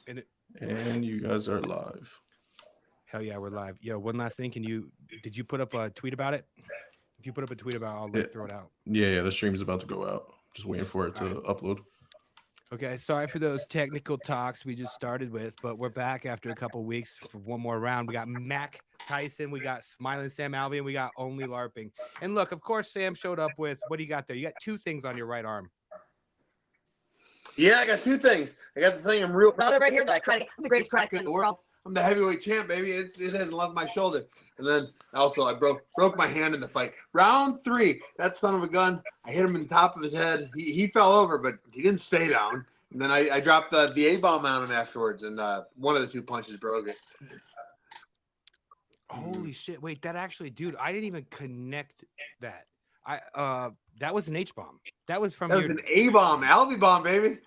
And it, And you guys are live. hell yeah, we're live. Yo, one last thing. Did you put up a tweet about it? If you put up a tweet about it, I'll Yeah, like throw it out. yeah. The stream's about to go out. Just waiting for it All right. to upload. Okay. Sorry for those technical talks we just started with, but we're back after a couple weeks for one more round. We got Mac Tyson, we got Smiling Sam Alvey, and we got Only LARPing. And look, of course, Sam showed up with what do you got there? You got two things on your right arm. Yeah, I got two things. I got the thing I'm real proud of right here that I credit. I'm the greatest credit in the world. I'm the heavyweight champ, baby. It hasn't left my shoulder. And then also I broke my hand in the fight. Round 3, that son of a gun, I hit him in the top of his head. He fell over, but he didn't stay down. And then I dropped the A-bomb on him afterwards, and one of the two punches broke it. Holy shit. Wait, that actually, dude, I didn't even connect that. That was an H bomb. That was from That was an A-bomb, Alvey bomb, baby.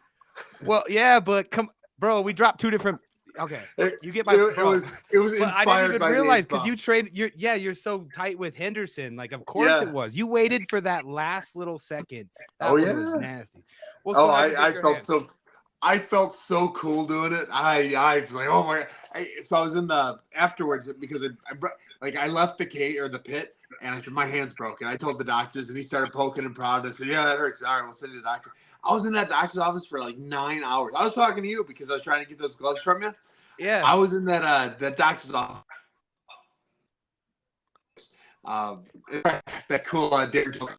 Well, yeah, but bro, we dropped two different. Okay, you get my. It was but I inspired didn't even by realize because you trade. You're so tight with Henderson. Like, of course it was. You waited for that last little second. That one was nasty. Well, so I felt so cool doing it. I was like, oh my god. So I was in the afterwards because I left the cage or the pit and I said my hand's broken. I told the doctors and he started poking and prodding. I said, yeah, that hurts. All right, we'll send you to the doctor. I was in that doctor's office for like 9 hours. I was talking to you because I was trying to get those gloves from you. Yeah. I was in that doctor's office. That cool dare joke,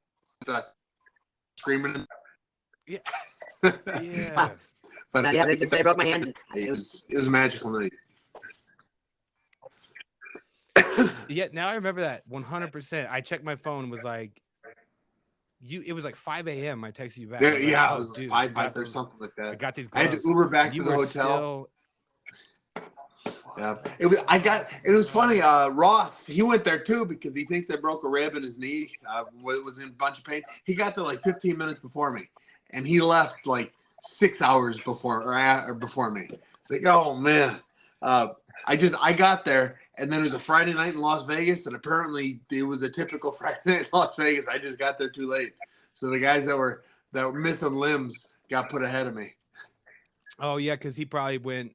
screaming. Yeah. Yeah. But yeah, I broke my hand. It was a magical night. Yeah, now I remember that 100%. I checked my phone. It was like it was like 5 a.m. I texted you back. Yeah, it was dude, 5 or something like that. I got these gloves. I had to Uber back to the hotel. Yeah, it was funny. Ross, he went there too because he thinks I broke a rib in his knee. Was in a bunch of pain. He got there like 15 minutes before me, and he left like 6 hours before or before me. It's like, oh man. I got there, and then it was a Friday night in Las Vegas, and apparently it was a typical Friday night in Las Vegas. I just got there too late, so the guys that were missing limbs got put ahead of me. Oh yeah, because he probably went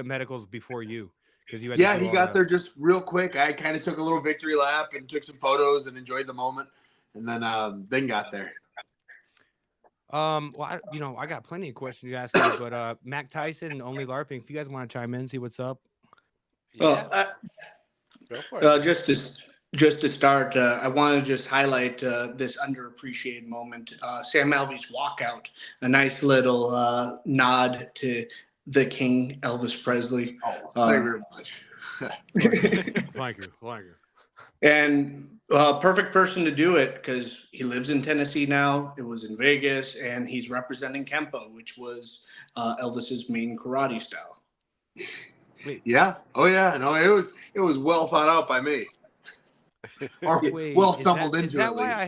medicals before you because you had. Yeah, he got there just real quick. I kind of took a little victory lap and took some photos and enjoyed the moment, and then got there. Well, I got plenty of questions to ask you, but Mac Tyson and Only LARPing, if you guys want to chime in, see what's up. Well, go for it. Just to start, I want to just highlight this underappreciated moment. Sam Alvey's walkout, a nice little nod to the King, Elvis Presley. Oh, thank you very much. Thank you. And perfect person to do it because he lives in Tennessee now. It was in Vegas, and he's representing Kempo, which was Elvis's main karate style. Yeah. Oh yeah. No, it was well thought out by me. Or well stumbled into. Is that why I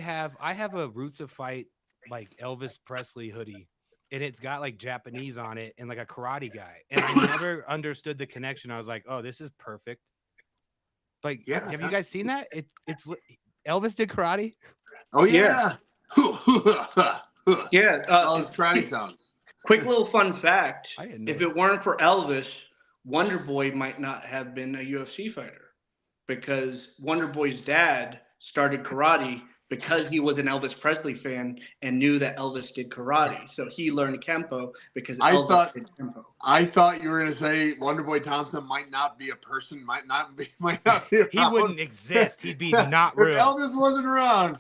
have a Roots of Fight like Elvis Presley hoodie, and it's got like Japanese on it and like a karate guy, and I never understood the connection. I was like, oh, this is perfect. Like, yeah. Have you guys seen that? It's Elvis did karate. Oh yeah. Yeah. All his karate sounds. Quick little fun fact: if it weren't for Elvis, Wonder Boy might not have been a UFC fighter because Wonder Boy's dad started karate because he was an Elvis Presley fan and knew that Elvis did karate. So he learned Kempo because Elvis did Kempo. I thought you were going to say Wonder Boy Thompson might not be a person, might not be around. He wouldn't exist. He'd be not real. If Elvis wasn't around.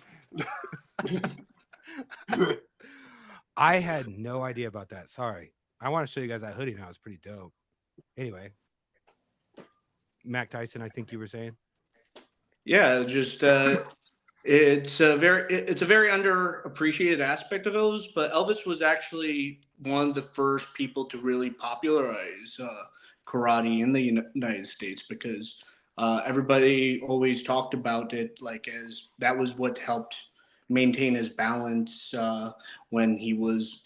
I had no idea about that. Sorry. I want to show you guys that hoodie now. It's pretty dope. Anyway, Mac Tyson, I think you were saying. Yeah, just it's a very underappreciated aspect of Elvis, but Elvis was actually one of the first people to really popularize karate in the United States because everybody always talked about it like as that was what helped maintain his balance when he was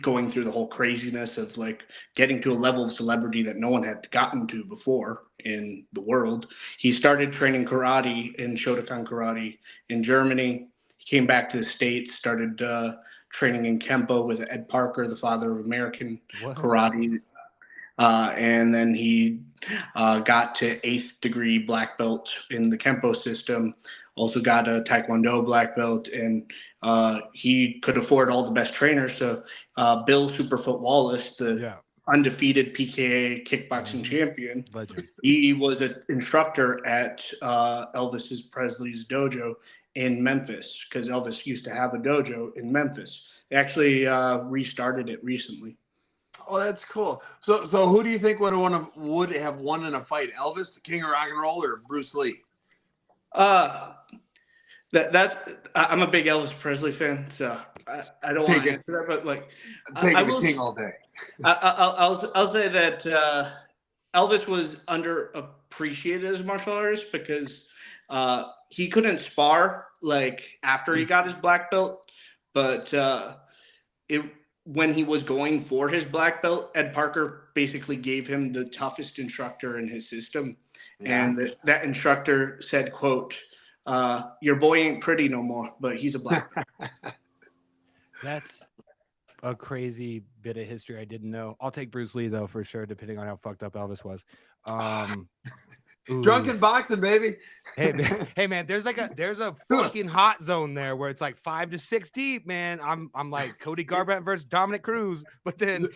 going through the whole craziness of like getting to a level of celebrity that no one had gotten to before in the world. He started training karate in Shotokan karate in Germany. He came back to the States, started training in Kempo with Ed Parker, the father of American karate. And then he got to 8th degree black belt in the Kempo system, also got a Taekwondo black belt, and he could afford all the best trainers. So Bill Superfoot Wallace, the undefeated PKA kickboxing champion, legend. He was an instructor at Elvis Presley's dojo in Memphis, because Elvis used to have a dojo in Memphis. They actually restarted it recently. Oh, that's cool. So who do you think would have won in a fight? Elvis, the King of Rock and Roll, or Bruce Lee? I'm a big Elvis Presley fan, so I don't want to answer that, but like I will, the King all day. I'll say that Elvis was underappreciated as a martial artist because he couldn't spar like after he got his black belt, but when he was going for his black belt, Ed Parker basically gave him the toughest instructor in his system. Yeah. And that instructor said, quote, your boy ain't pretty no more, but he's a black belt. That's a crazy bit of history I didn't know. I'll take Bruce Lee, though, for sure, depending on how fucked up Elvis was. Drunken boxing, baby. Hey, man, there's a fucking hot zone there where it's like 5 to 6 deep, man. I'm like Cody Garbrandt versus Dominic Cruz, but then.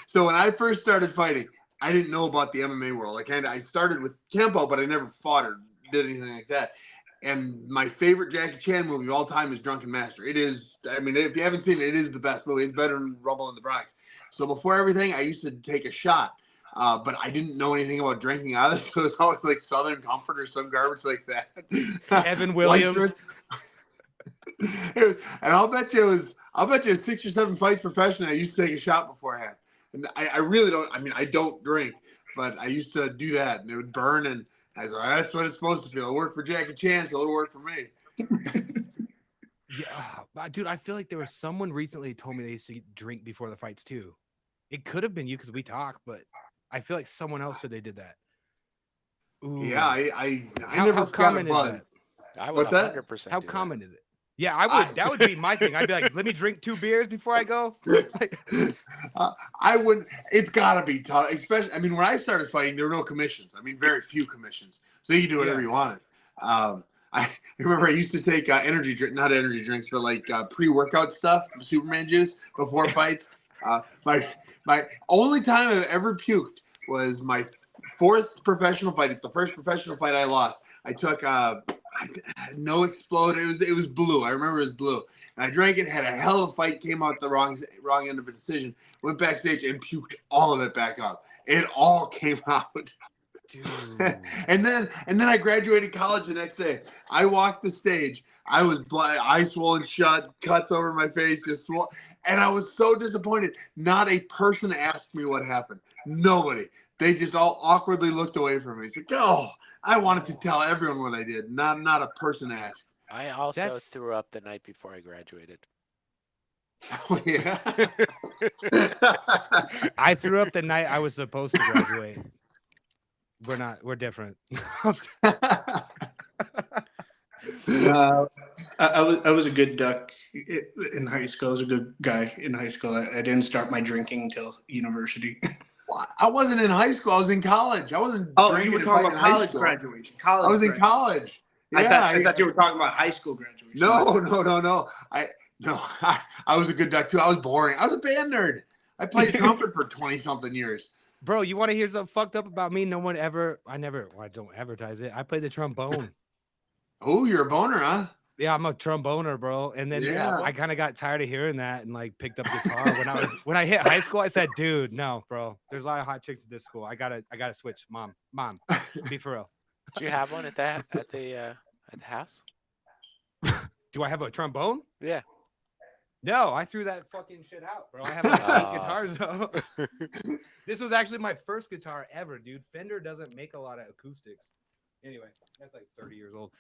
So when I first started fighting, I didn't know about the MMA world. I started with Kempo, but I never fought or did anything like that. And my favorite Jackie Chan movie of all time is Drunken Master. It is, I mean, if you haven't seen it, it is the best movie. It's better than Rumble in the Bronx. So before everything, I used to take a shot. But I didn't know anything about drinking either. So it was always like Southern Comfort or some garbage like that. Evan Williams. And I'll bet you 6 or 7 fights professionally. I used to take a shot beforehand. And I really don't, I mean, I don't drink, but I used to do that and it would burn. And I was like, that's what it's supposed to feel. It worked for Jackie Chan, so it'll work for me. Yeah, dude, I feel like there was someone recently told me they used to drink before the fights too. It could have been you because we talk, but I feel like someone else said they did that. Ooh. Yeah, I never got a buzz. What's that? 100% how common is it? Yeah, I would. That would be my thing. I'd be like, let me drink 2 beers before I go. I wouldn't. It's got to be tough. Especially, I mean, when I started fighting, there were no commissions. I mean, very few commissions. So you could do whatever you wanted. I remember I used to take not energy drinks, but like pre-workout stuff, Superman juice before fights. My only time I've ever puked was my 4th professional fight. It's the first professional fight I lost. I took no explode. It was blue. I remember it was blue. And I drank it, had a hell of a fight, came out the wrong end of a decision, went backstage and puked all of it back up. It all came out. Dude. and then I graduated college the next day. I walked the stage. I was eyes swollen shut, cuts over my face, and I was so disappointed. Not a person asked me what happened. Nobody. They just all awkwardly looked away from me. It's like, oh, I wanted to tell everyone what I did. Not a person asked. I also threw up the night before I graduated. Oh, yeah. I threw up the night I was supposed to graduate. We're different. I was a good duck in high school. I was a good guy in high school. I didn't start my drinking until university. I wasn't in high school. I was in college. I wasn't. Oh, you were talking about college graduation. I was in college. Yeah, I thought you were talking about high school graduation. No. I was a good duck too. I was boring. I was a band nerd. I played trumpet for 20-something years. Bro, you want to hear something fucked up about me? I don't advertise it. I play the trombone. Oh, you're a boner, huh? Yeah, I'm a tromboner, bro. And then I kind of got tired of hearing that and like picked up guitar. When I hit high school, I said, dude, no, bro. There's a lot of hot chicks at this school. I gotta switch. Mom, be for real. Do you have one at the house? Do I have a trombone? Yeah. No, I threw that fucking shit out, bro. I have like 8 guitars though. This was actually my first guitar ever, dude. Fender doesn't make a lot of acoustics. Anyway, that's like 30 years old.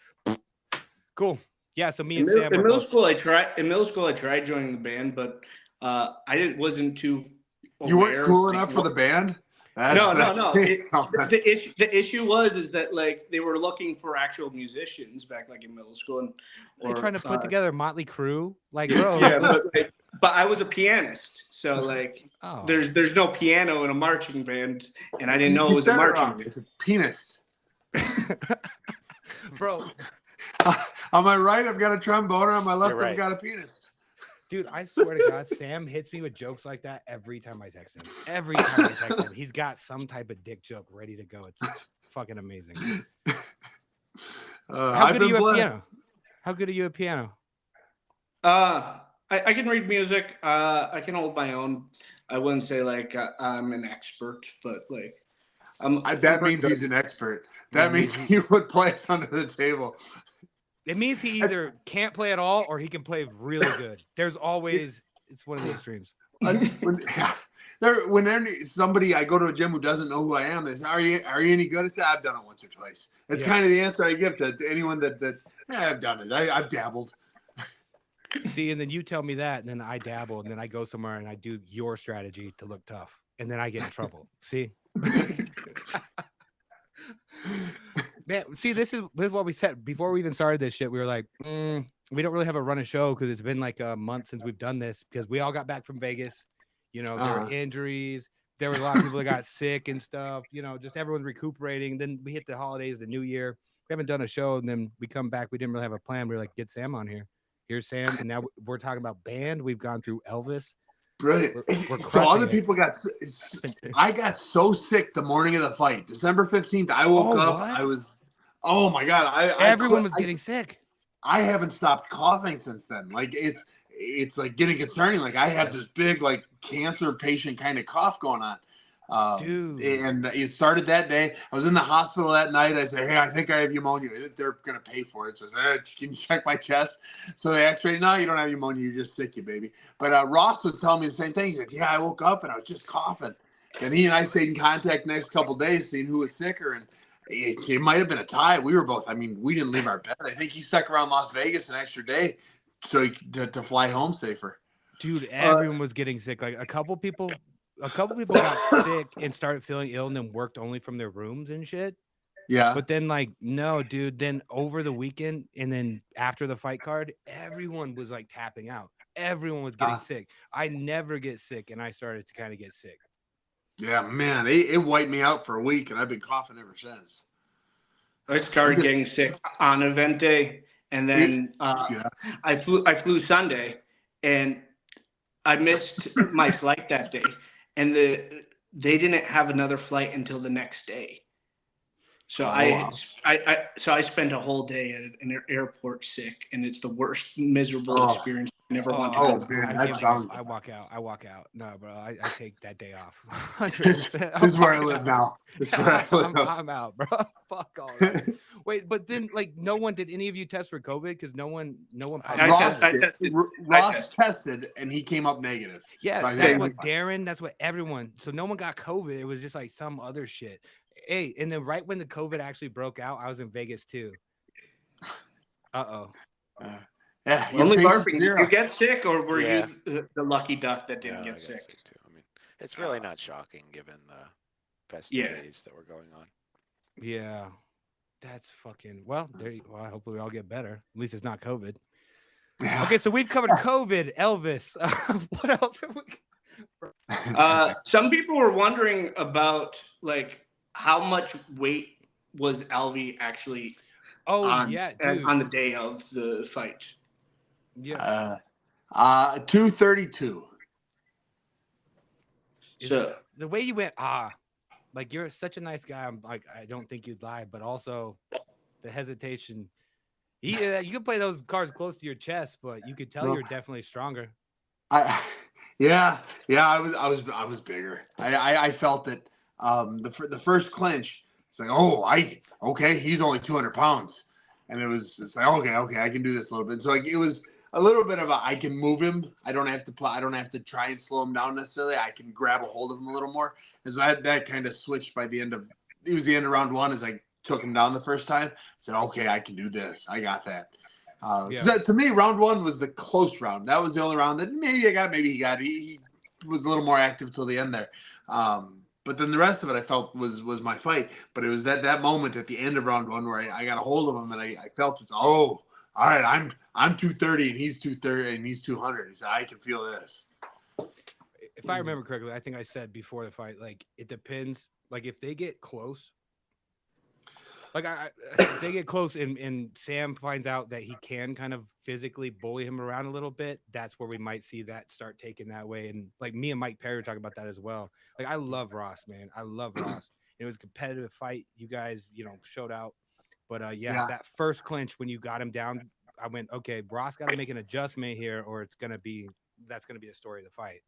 Cool. Yeah, so me and Sam. In middle school, I tried joining the band, but wasn't too. You weren't cool enough for the band. No. The issue was that like they were looking for actual musicians back like in middle school, they're trying to put together Motley Crue, like bro. Yeah, but I was a pianist, So like, Oh. there's no piano in a marching band, and I didn't know it You was a said it marching wrong. band. It's a penis. Bro, On my right, I've got a trombone. On my left, You're right. I've got a penis. dude, I swear to God, Sam hits me with jokes like that every time I text him. Every time I text him, he's got some type of dick joke ready to go. It's fucking amazing. How I've good are been you at blessed. piano? How good are you at piano? I can read music. I can hold my own. I wouldn't say like I'm an expert, but like That pretty means good. he's an expert. Yeah, That means he would play us under the table. It means he either can't play at all or he can play really good. There's always it's one of the extremes. When somebody I go to a gym who doesn't know who I am, they say, "Are you any good?" I say, "I've done it once or twice." That's kind of the answer I give to anyone that I've done it. I've dabbled. See, and then you tell me that, and then I dabble, and then I go somewhere and I do your strategy to look tough, and then I get in trouble. See, man. See, this is what we said before we even started this shit. We were like, we don't really have a running show because it's been like a month since we've done this because we all got back from Vegas. You know, there were injuries. There were a lot of people that got sick and stuff. You know, just everyone recuperating. Then we hit the holidays, the New Year. We haven't done a show, and then we come back. We didn't really have a plan. We were like, get Sam on here. Here's Sam, and now we're talking about band. We've gone through Elvis. Right. We're So other it. people got. I got so sick the morning of the fight, December 15th. I woke up. What? I was. Oh my God! Everyone was getting sick. I haven't stopped coughing since then. Like it's like getting concerning. Like I have this big like cancer patient kind of cough going on. Dude. And it started that day. I was in the hospital that night. I said, "Hey, I think I have pneumonia." They're gonna pay for it. So I said, "Can you check my chest?" So they X-rayed. No, you don't have pneumonia. You're just sick, you baby. But Ross was telling me the same thing. He said, "Yeah, I woke up and I was just coughing." And he and I stayed in contact the next couple of days, seeing who was sicker. And it might have been a tie. We were both. I mean, we didn't leave our bed. I think he stuck around Las Vegas an extra day so to fly home safer. Dude, everyone was getting sick. Like a couple people got sick and started feeling ill and then worked only from their rooms and shit. Yeah. But then like, no, dude, then over the weekend and then after the fight card, everyone was like tapping out. Everyone was getting sick. I never get sick and I started to kind of get sick. Yeah, man, it wiped me out for a week and I've been coughing ever since. I started getting sick on event day, and then I flew Sunday, and I missed my flight that day, and they didn't have another flight until the next day. So I spent a whole day at an airport sick, and it's the worst miserable experience. I never want to go. Man, that sounds. I walk out. No, bro, I take that day off. This is where I live now. I'm out, bro. Fuck all that. Wait, but then like no one did any of you test for COVID because no one. Ross tested and he came up negative. Yeah, so that's what Darren. That's what everyone. So no one got COVID. It was just like some other shit. Hey, and then right when the COVID actually broke out, I was in Vegas too. Yeah, only LARPing. Did you get sick, or were you the lucky duck that didn't get sick? Too. I mean, it's really not shocking given the festivities that were going on. Yeah, that's fucking well. Hopefully we all get better. At least it's not COVID. Okay, so we've covered COVID, Elvis. What else have we? Some people were wondering about like how much weight was Alvey actually on the day of the fight. Yeah. 232. So the way you went, like you're such a nice guy. I'm like, I don't think you'd lie, but also the hesitation. You can play those cards close to your chest, but you could tell you're definitely stronger. I was bigger. I felt it. The first clinch, it's like, okay, he's only 200 pounds. And it's like, okay, I can do this a little bit. So like, it was a little bit of I can move him. I don't have to try and slow him down necessarily. I can grab a hold of him a little more. And so that kind of switched by the end of round one as I took him down the first time. I said, okay, I can do this. I got that. To me, round one was the close round. That was the only round that maybe he got. He was a little more active till the end there. But then the rest of it I felt was my fight. But it was that moment at the end of round one where I got a hold of him and I felt all right, I'm 230 and he's 230 and he's 200. He said, I can feel this. if I remember correctly, I think I said before the fight, like it depends. Like if they get close, like if they get close and Sam finds out that he can kind of physically bully him around a little bit, that's where we might see that start taking that way. And like me and Mike Perry talk about that as well. Like I love Ross, man. I love Ross. It was a competitive fight. You guys, showed out. But yeah, that first clinch when you got him down, I went, okay, Ross got to make an adjustment here, or that's gonna be the story of the fight.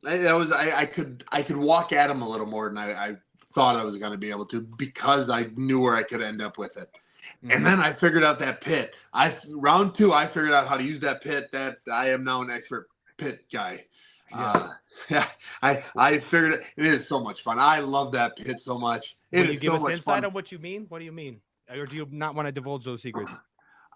I could walk at him a little more than I thought I was going to be able to, because I knew where I could end up with it. And then I figured out that pit. Round 2, I figured out how to use that pit. That I am now an expert pit guy. I figured it. It is so much fun. I love that pit so much. Can you give us insight on what you mean? What do you mean? Or do you not want to divulge those secrets?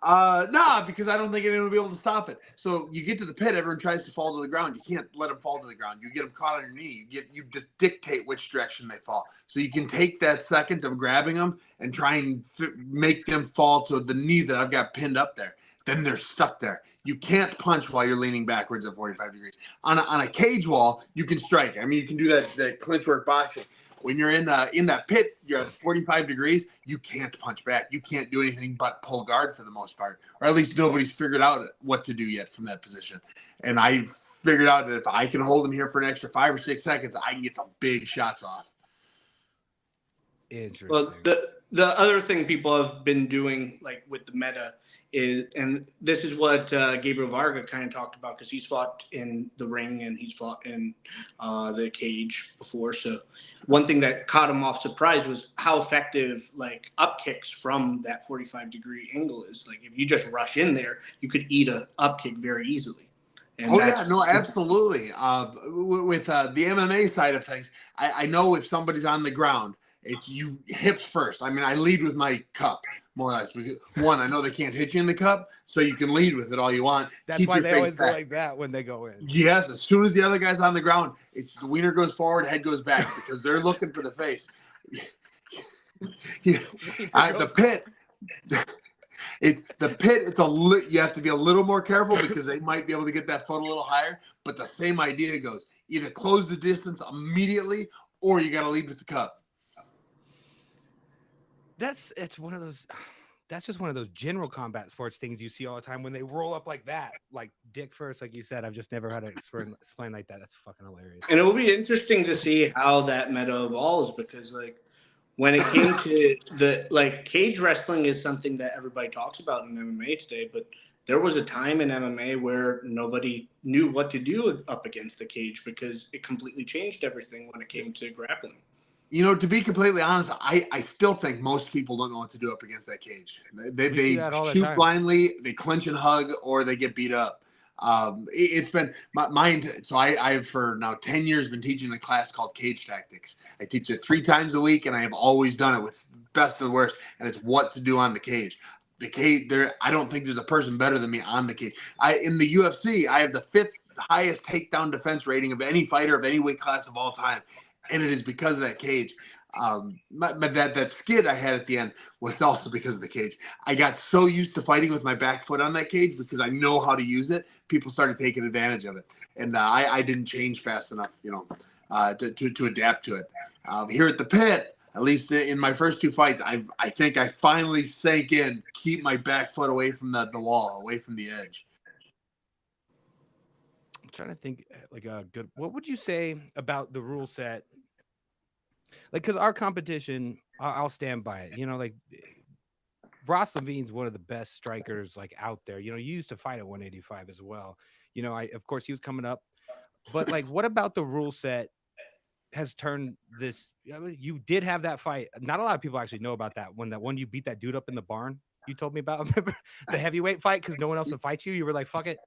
Nah, because I don't think anyone will be able to stop it. So you get to the pit, everyone tries to fall to the ground. You can't let them fall to the ground. You get them caught on your knee. You dictate which direction they fall. So you can take that second of grabbing them and try and make them fall to the knee that I've got pinned up there. Then they're stuck there. You can't punch while you're leaning backwards at 45 degrees. On a cage wall, you can strike. I mean, you can do that clinch work boxing. When you're in that pit, you're at 45 degrees, you can't punch back. You can't do anything but pull guard for the most part. Or at least nobody's figured out what to do yet from that position. And I figured out that if I can hold him here for an extra 5 or 6 seconds, I can get some big shots off. Interesting. Well, the other thing people have been doing, like with the meta, is, and this is what Gabriel Varga kind of talked about, because he's fought in the ring and he's fought in the cage before. So one thing that caught him off surprise was how effective like up kicks from that 45-degree angle is. Like if you just rush in there, you could eat a up kick very easily. And absolutely. With the MMA side of things, I know if somebody's on the ground, it's you hips first. I mean, I lead with my cup, more or less. One, I know they can't hit you in the cup, so you can lead with it all you want. That's why they always go like that when they go in. Yes, as soon as the other guy's on the ground, it's the wiener goes forward, head goes back, because they're looking for the face. The pit. You have to be a little more careful, because they might be able to get that foot a little higher. But the same idea goes: either close the distance immediately, or you got to lead with the cup. That's just one of those general combat sports things you see all the time when they roll up like that, like dick first, like you said. I've just never had it explained like that. That's fucking hilarious. And it will be interesting to see how that meta evolves, because like when it came to the like cage wrestling is something that everybody talks about in MMA today, but there was a time in MMA where nobody knew what to do up against the cage, because it completely changed everything when it came to grappling. You know, to be completely honest, I still think most people don't know what to do up against that cage. They shoot blindly, they clinch and hug, or they get beat up. It's been so I've for now 10 years been teaching a class called Cage Tactics. I teach it 3 times a week, and I have always done it with best of the worst, and it's what to do on the cage. The cage I don't think there's a person better than me on the cage. In the UFC, I have the 5th highest takedown defense rating of any fighter of any weight class of all time. And it is because of that cage. But that skid I had at the end was also because of the cage. I got so used to fighting with my back foot on that cage, because I know how to use it. People started taking advantage of it, and I didn't change fast enough, to adapt to it. Here at the pit, at least in my first 2 fights, I think I finally sank in. Keep my back foot away from the wall, away from the edge. I'm trying to think like a good. What would you say about the rule set? Like, because our competition, I'll stand by it. Like Ross Levine's one of the best strikers like out there. You used to fight at 185 as well. Of course he was coming up, but like, what about the rule set has turned this? You did have that fight. Not a lot of people actually know about that one you beat that dude up in the barn. You told me about. Remember the heavyweight fight, because no one else would fight you. You were like, fuck it.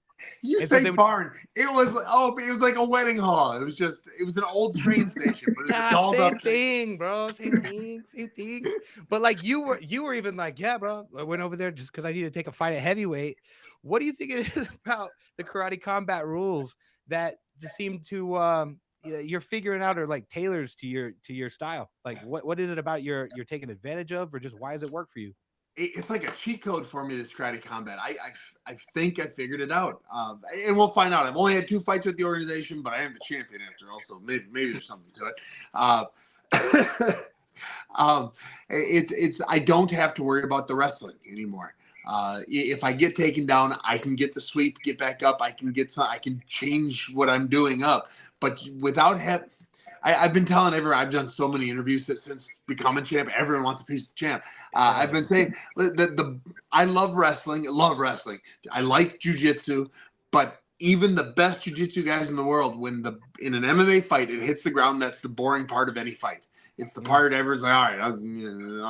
You say barn. It was like a wedding hall. It was an old train station. But it was same thing, bro. Same thing. But like you were even like, yeah, bro. I went over there just because I needed to take a fight at heavyweight. What do you think it is about the karate combat rules that just seem to you're figuring out, or like tailors to your style? Like what is it about you're taking advantage of, or just why does it work for you? it's like a cheat code for me, this karate combat. I think I figured it out, and we'll find out. I've only had 2 fights with the organization, but I am the champion after all, so maybe there's something to it. It's I don't have to worry about the wrestling anymore. If I get taken down, I can get the sweep, get back up. I can change what I'm doing up, but without I've been telling everyone, I've done so many interviews since becoming champ. Everyone wants a piece of the champ. I've been saying that I love wrestling. I like jujitsu, but even the best jujitsu guys in the world, when in an MMA fight, it hits the ground, that's the boring part of any fight. It's the part everyone's like, all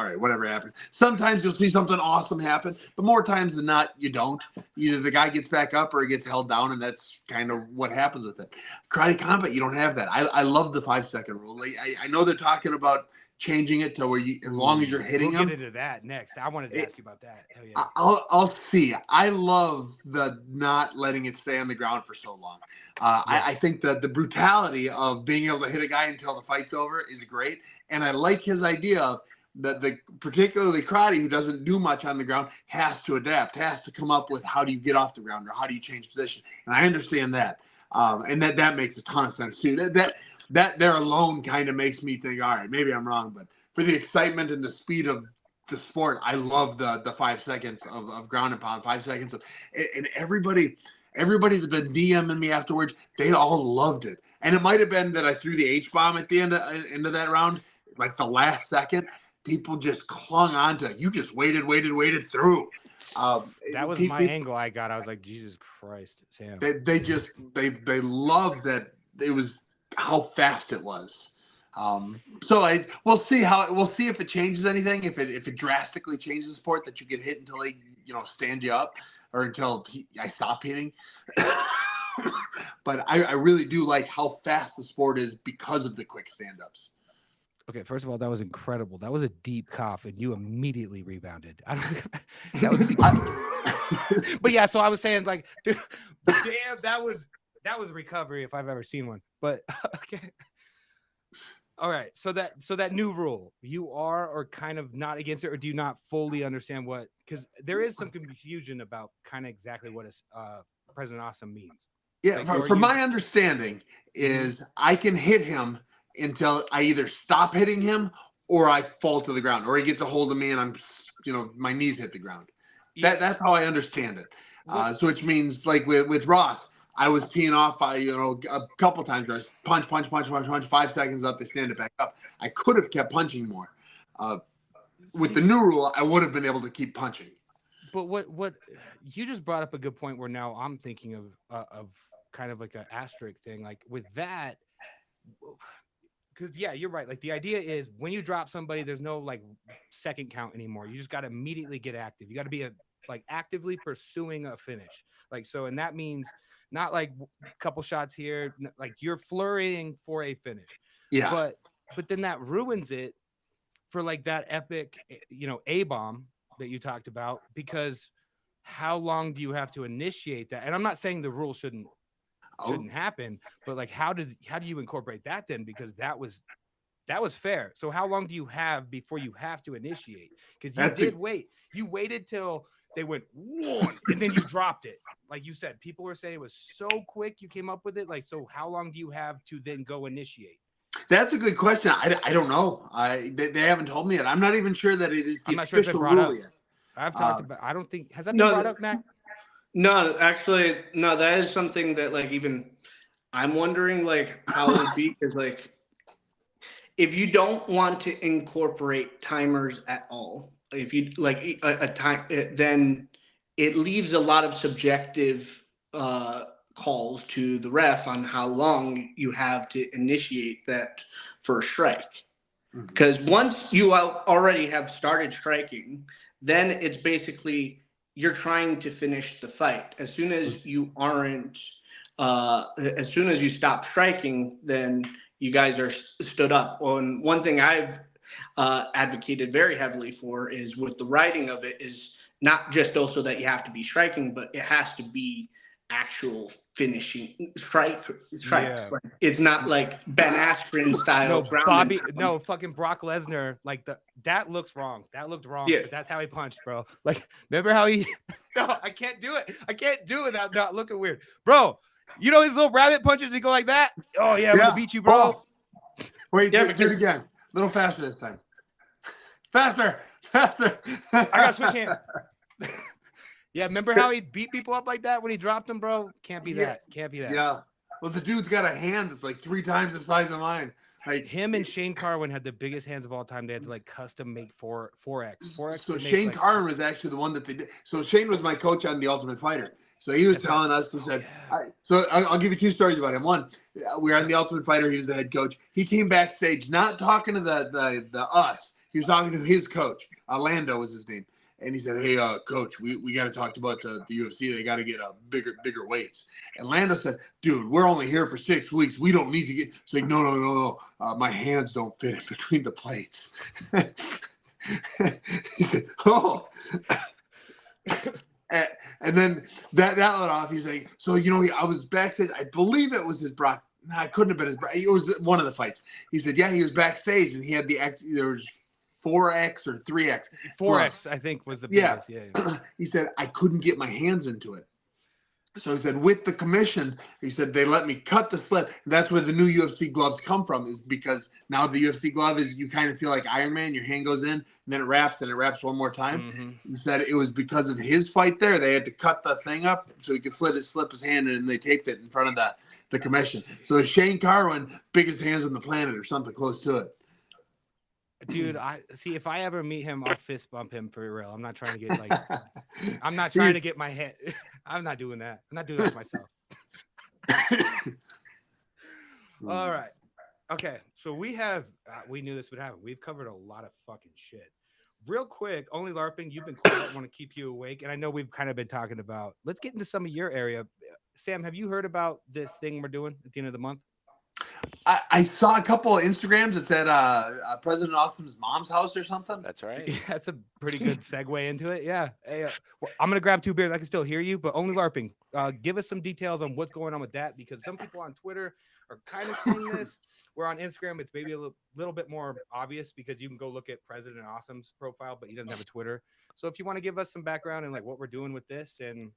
right, whatever happens. Sometimes you'll see something awesome happen, but more times than not, you don't. Either the guy gets back up or he gets held down, and that's kind of what happens with it. Karate combat, you don't have that. I love the 5-second rule. I know they're talking about changing it to where as long as you're hitting them. We'll get into that next. I wanted to ask you about that. Hell yeah. I'll see. I love the not letting it stay on the ground for so long. I think that the brutality of being able to hit a guy until the fight's over is great. And I like his idea of the particularly karate, who doesn't do much on the ground, has to adapt, has to come up with how do you get off the ground or how do you change position. And I understand that. And that makes a ton of sense too. That there alone kind of makes me think, all right, maybe I'm wrong, but for the excitement and the speed of the sport, I love the 5 seconds of ground and pound, 5 seconds of, and everybody that's been DMing me afterwards, they all loved it. And it might have been that I threw the H-bomb at the end of that round, like the last second. People just clung on to, you just waited through. That was my angle I got. I was like, Jesus Christ, Sam. They loved that. It was how fast it was. So we'll see if it changes anything, if it drastically changes the sport, that you get hit until they stand you up, or until I stop hitting. But I really do like how fast the sport is because of the quick stand-ups. Okay, first of all, that was incredible. That was a deep cough, and you immediately rebounded. That was, but yeah, so I was saying, like, dude, damn, that was recovery if I've ever seen one. But okay, all right. So that new rule, you are or kind of not against it, or do you not fully understand what? Because there is some confusion about kind of exactly what President Awesome means. Yeah, like, from my understanding is I can hit him until I either stop hitting him or I fall to the ground, or he gets a hold of me and I'm, my knees hit the ground. Yeah. That's how I understand it. So which means, like with Ross, I was teeing off, a couple times. Where I punch, 5 seconds up, they stand it back up. I could have kept punching more. With the new rule, I would have been able to keep punching. But what you just brought up a good point where now I'm thinking of kind of like an asterisk thing, like with that. Because yeah, you're right. Like the idea is when you drop somebody, there's no like second count anymore. You just got to immediately get active. You got to be actively pursuing a finish. Like so, and that means not like a couple shots here. Like you're flurrying for a finish. Yeah. But then that ruins it for like that epic, A-bomb that you talked about. Because how long do you have to initiate that? And I'm not saying the rule shouldn't happen, but like how do you incorporate that then, because that was fair. So how long do you have before you have to initiate? Because you waited till they went one and then you dropped it. Like you said, people were saying it was so quick you came up with it. Like, so how long do you have to then go initiate? That's a good question. I don't know. They haven't told me yet. I'm not even sure that it is the official rule yet. I've talked about, I don't think, has that been brought up, Mac? No, actually, no, that is something that like even I'm wondering like how it would be, because like if you don't want to incorporate timers at all, if you like a time, then it leaves a lot of subjective calls to the ref on how long you have to initiate that first strike. Because once you already have started striking, then it's basically you're trying to finish the fight. As soon as you stop striking, then you guys are stood up. And one thing I've advocated very heavily for is with the writing of it is not just also that you have to be striking, but it has to be actual finishing strikes. Yeah. Like, it's not like Ben Askren style. Fucking Brock Lesnar. Like that looks wrong. That looked wrong. Yeah. But that's how he punched, bro. Like, remember how he? No, I can't do it. I can't do it without not looking weird, bro. You know his little rabbit punches. He go like that. Oh yeah, I'm gonna beat you, bro. Oh. Wait, Yeah, do it again. A little faster this time. Faster. I gotta switch hands. Yeah, remember how he beat people up like that when he dropped them, bro? Can't be that. Can't be that. Yeah. Well, the dude's got a hand that's like 3 times the size of mine. Like him and Shane Carwin had the biggest hands of all time. They had to like custom make 4X. So Shane Carwin was actually the one that they did. So Shane was my coach on The Ultimate Fighter. So he was telling us, he said, I'll give you 2 stories about him. One, we were on The Ultimate Fighter. He was the head coach. He came backstage, not talking to the us. He was talking to his coach. Orlando was his name. And he said, hey, coach, we got to talk about the UFC. They got to get bigger weights. And Lando said, dude, we're only here for 6 weeks. We don't need to get. So like, no. My hands don't fit in between the plates. He said, oh. And then that let off. He's like, so, I was backstage. I believe it was his Brock. No, it couldn't have been his Brock. It was one of the fights. He said, yeah, he was backstage and he had there was 4X or 3X. 4X, I think, was the biggest. Yeah. He said, I couldn't get my hands into it. So he said, with the commission, he said, they let me cut the slip. And that's where the new UFC gloves come from, is because now the UFC glove is, you kind of feel like Iron Man. Your hand goes in, and then it wraps, and it wraps one more time. Mm-hmm. He said it was because of his fight there. They had to cut the thing up so he could slip his hand in, and they taped it in front of the commission. So Shane Carwin, biggest hands on the planet or something close to it. Dude, if I ever meet him, I'll fist bump him for real. I'm not trying to get I'm not trying to get my head. I'm not doing that. I'm not doing that to myself. All right. Okay. So we knew this would happen. We've covered a lot of fucking shit. Real quick, only LARPing, you've been quiet. I want to keep you awake. And I know we've kind of been talking about, let's get into some of your area. Sam, have you heard about this thing we're doing at the end of the month? I saw a couple of Instagrams that said President Awesome's mom's house or something. That's right. Yeah, that's a pretty good segue into it. Yeah. Hey, I'm going to grab 2 beers. I can still hear you, but only LARPing. Give us some details on what's going on with that, because some people on Twitter are kind of seeing this. We're on Instagram. It's maybe a little bit more obvious because you can go look at President Awesome's profile, but he doesn't have a Twitter. So if you want to give us some background and like what we're doing with this and,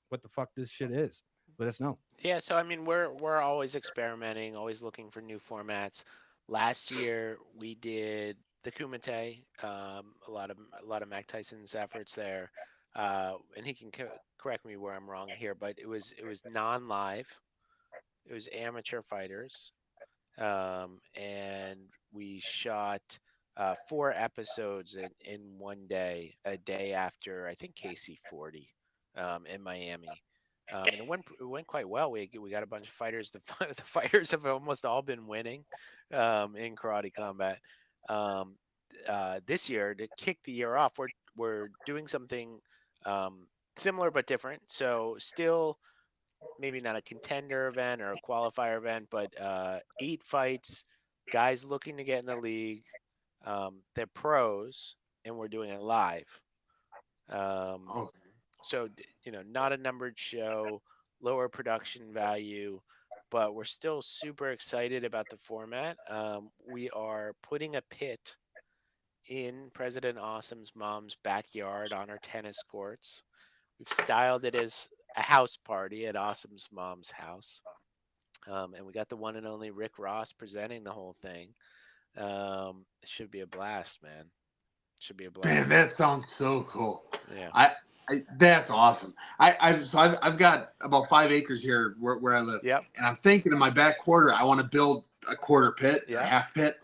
what the fuck this shit is, let us know. Yeah, so I mean, we're always experimenting, always looking for new formats. Last year we did the Kumite, a lot of Mac Tyson's efforts there, and he can correct me where I'm wrong here, but it was non-live, it was amateur fighters, and we shot 4 episodes in one day, a day after I think KC40 in Miami. And it went quite well. We got a bunch of fighters. The fighters have almost all been winning in karate combat. This year, to kick the year off, we're doing something similar but different. So still maybe not a contender event or a qualifier event, but 8 fights, guys looking to get in the league. They're pros, and we're doing it live. So, not a numbered show, lower production value, but we're still super excited about the format. We are putting a pit in President Awesome's mom's backyard on our tennis courts. We've styled it as a house party at Awesome's mom's house. And we got the one and only Rick Ross presenting the whole thing. It should be a blast, man. Should be a blast. Man, that sounds so cool. Yeah. That's awesome. I've got about 5 acres here where I live. Yep. And I'm thinking in my back quarter, I want to build a quarter pit, a half pit.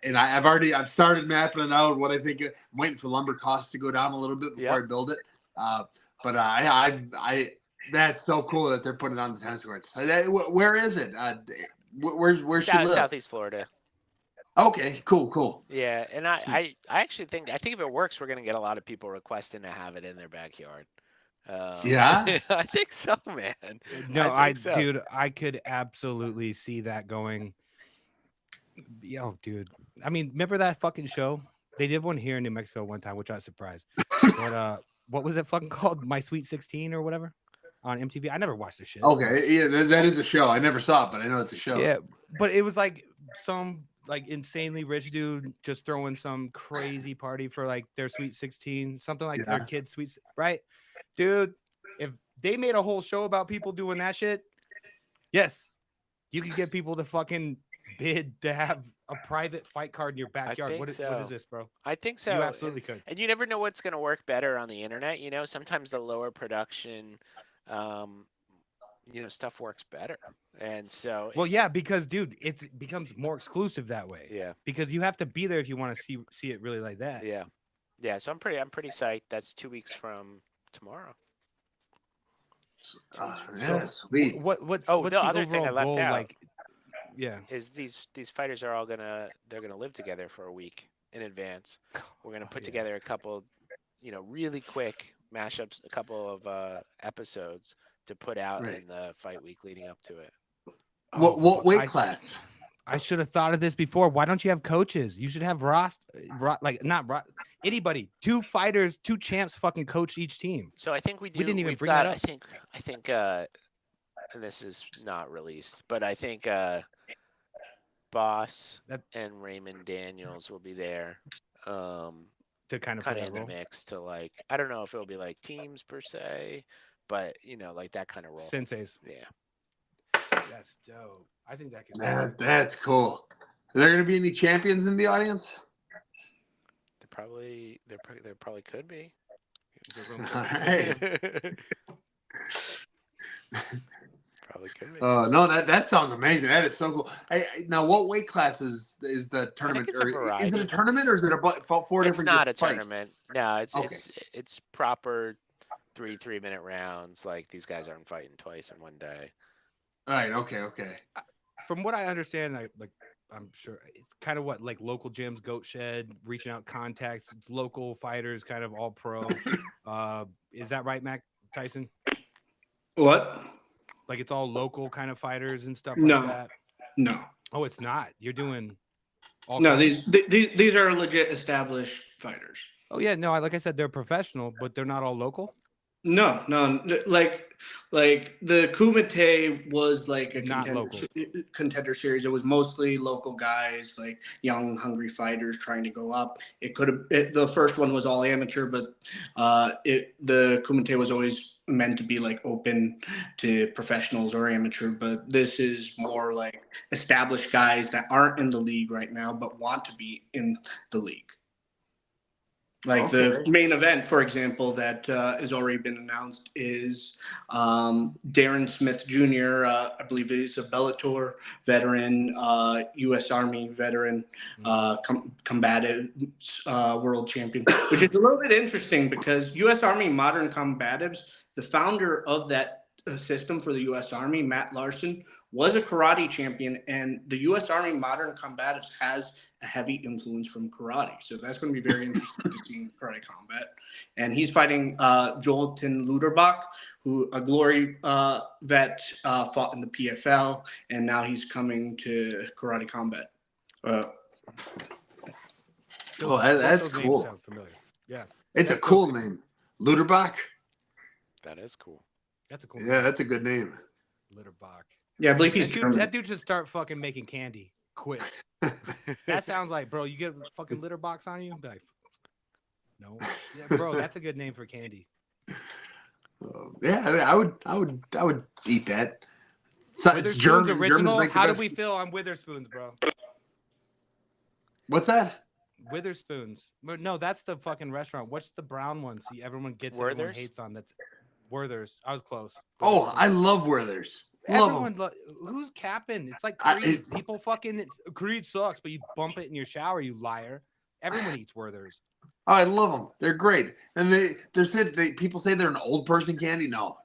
And I've started mapping it out. What I think, I'm waiting for lumber costs to go down a little bit before I build it. But I that's so cool that they're putting it on the tennis courts. Where is it? Where's she live? Southeast Florida. Okay, cool. Yeah, and I actually think if it works, we're gonna get a lot of people requesting to have it in their backyard. Yeah, I think so, man. No, dude, I could absolutely see that going. Yo, dude. I mean, remember that fucking show? They did one here in New Mexico one time, which I was surprised. But what was it fucking called? My Sweet 16 or whatever? on MTV. I never watched the shit. Okay, yeah, that is a show. I never saw it, but I know it's a show. Yeah, but it was like some like insanely rich dude just throwing some crazy party for like their sweet 16, something like their kids' sweet, right? Dude, if they made a whole show about people doing that shit, yes, you could get people to fucking bid to have a private fight card in your backyard. think What so. is this, bro? I think so. You absolutely could. And you never know what's going to work better on the internet. You know, sometimes the lower production, stuff works better. And so, Well, yeah, because dude, it becomes more exclusive that way. yeah, Because you have to be there if you want to see it really like that. yeah, yeah. So I'm pretty psyched. That's 2 weeks from tomorrow. Yeah, sweet. What's Oh, what's the the other thing I overall left goal? out Like, yeah, is these fighters are all they're gonna live together for a week in advance. We're gonna put together a couple, really quick mashups, a couple of episodes to put out Right. in the fight week leading up to it. What weight class? I should have thought of this before. Why don't you have coaches? You should have anybody. 2 fighters, 2 champs, fucking coach each team. So I think we do. We didn't even we've bring got, that up. I think, and this is not released, but I think Boss and Raymond Daniels will be there. To kind of In the mix to like, I don't know if it'll be like teams per se, but like that kind of role. Senseis. Yeah. That's dope. I think that could. That's cool. Are there going to be any champions in the audience? There probably could be. All right. Probably could be. No, that sounds amazing. That is so cool. Now, what weight class is the tournament? it's a Or is it variety. a tournament, or is it four It's different? not a fights? tournament. No, Okay. it's proper 3-minute rounds. Like these guys aren't fighting twice in one day. All right. Okay. From what I understand, I'm sure it's kind of what like local gyms, Goat Shed, reaching out contacts, it's local fighters, kind of all pro. Is that right, Mac Tyson? What? Like it's all local kind of fighters and stuff No. like that. No. Oh, it's not. You're doing all No, kinds? these are legit established fighters. Oh yeah, no, like I said, they're professional, but they're not all local. No, like the Kumite was like a Not local. contender series. It was mostly local guys, like young, hungry fighters trying to go up. It could have the first one was all amateur, but the Kumite was always meant to be like open to professionals or amateur. But this is more like established guys that aren't in the league right now, but want to be in the league. Like the main event, for example, that has already been announced is Darren Smith Jr. I believe he's a Bellator veteran, U.S. Army veteran, combative world champion, which is a little bit interesting because U.S. Army Modern Combatives, the founder of that system for the U.S. Army, Matt Larson, was a karate champion, and the U.S. Army Modern Combatives has a heavy influence from karate. So that's going to be very interesting to see in karate combat. And he's fighting Jolton Luderbach, who a Glory vet, fought in the PFL, and now he's coming to karate combat. That's cool. Yeah, it's a cool name, Luderbach. That is cool. That's a cool. Yeah, that's a good name. Luderbach. Yeah, I believe he's that dude should start fucking making candy. Quit. That sounds like, bro, you get a fucking litter box on you? Be like, no. Yeah, bro, that's a good name for candy. Yeah, I would eat that. So, Witherspoon's original. How do we feel on Witherspoons, bro? What's that? Witherspoons. No, that's the fucking restaurant. What's the brown one? See, everyone gets everyone hates on. That's Werther's. I was close. Oh, I love Werther's. Who's capping? It's like Creed. People fucking Creed sucks, but you bump it in your shower, you liar. Everyone eats Werther's. Oh, I love them. They're great. And people say they're an old person candy. No.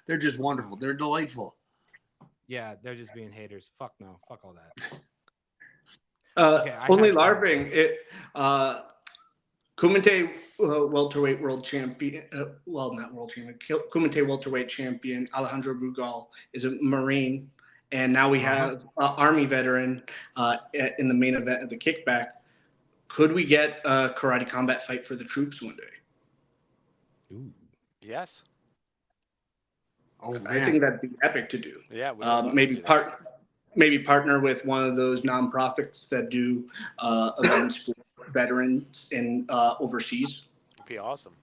They're just wonderful. They're delightful. Yeah, they're just being haters. Fuck no. Fuck all that. Only Larbing Kumite welterweight world champion, not world champion, Kumite welterweight champion Alejandro Brugal is a Marine, and now we have Army veteran in the main event of the kickback. Could we get a karate combat fight for the troops one day? Ooh. Yes. Oh I think that'd be epic to do. Yeah, we would love to Maybe do that. maybe partner with one of those nonprofits that do events for veterans in overseas. It'd be awesome.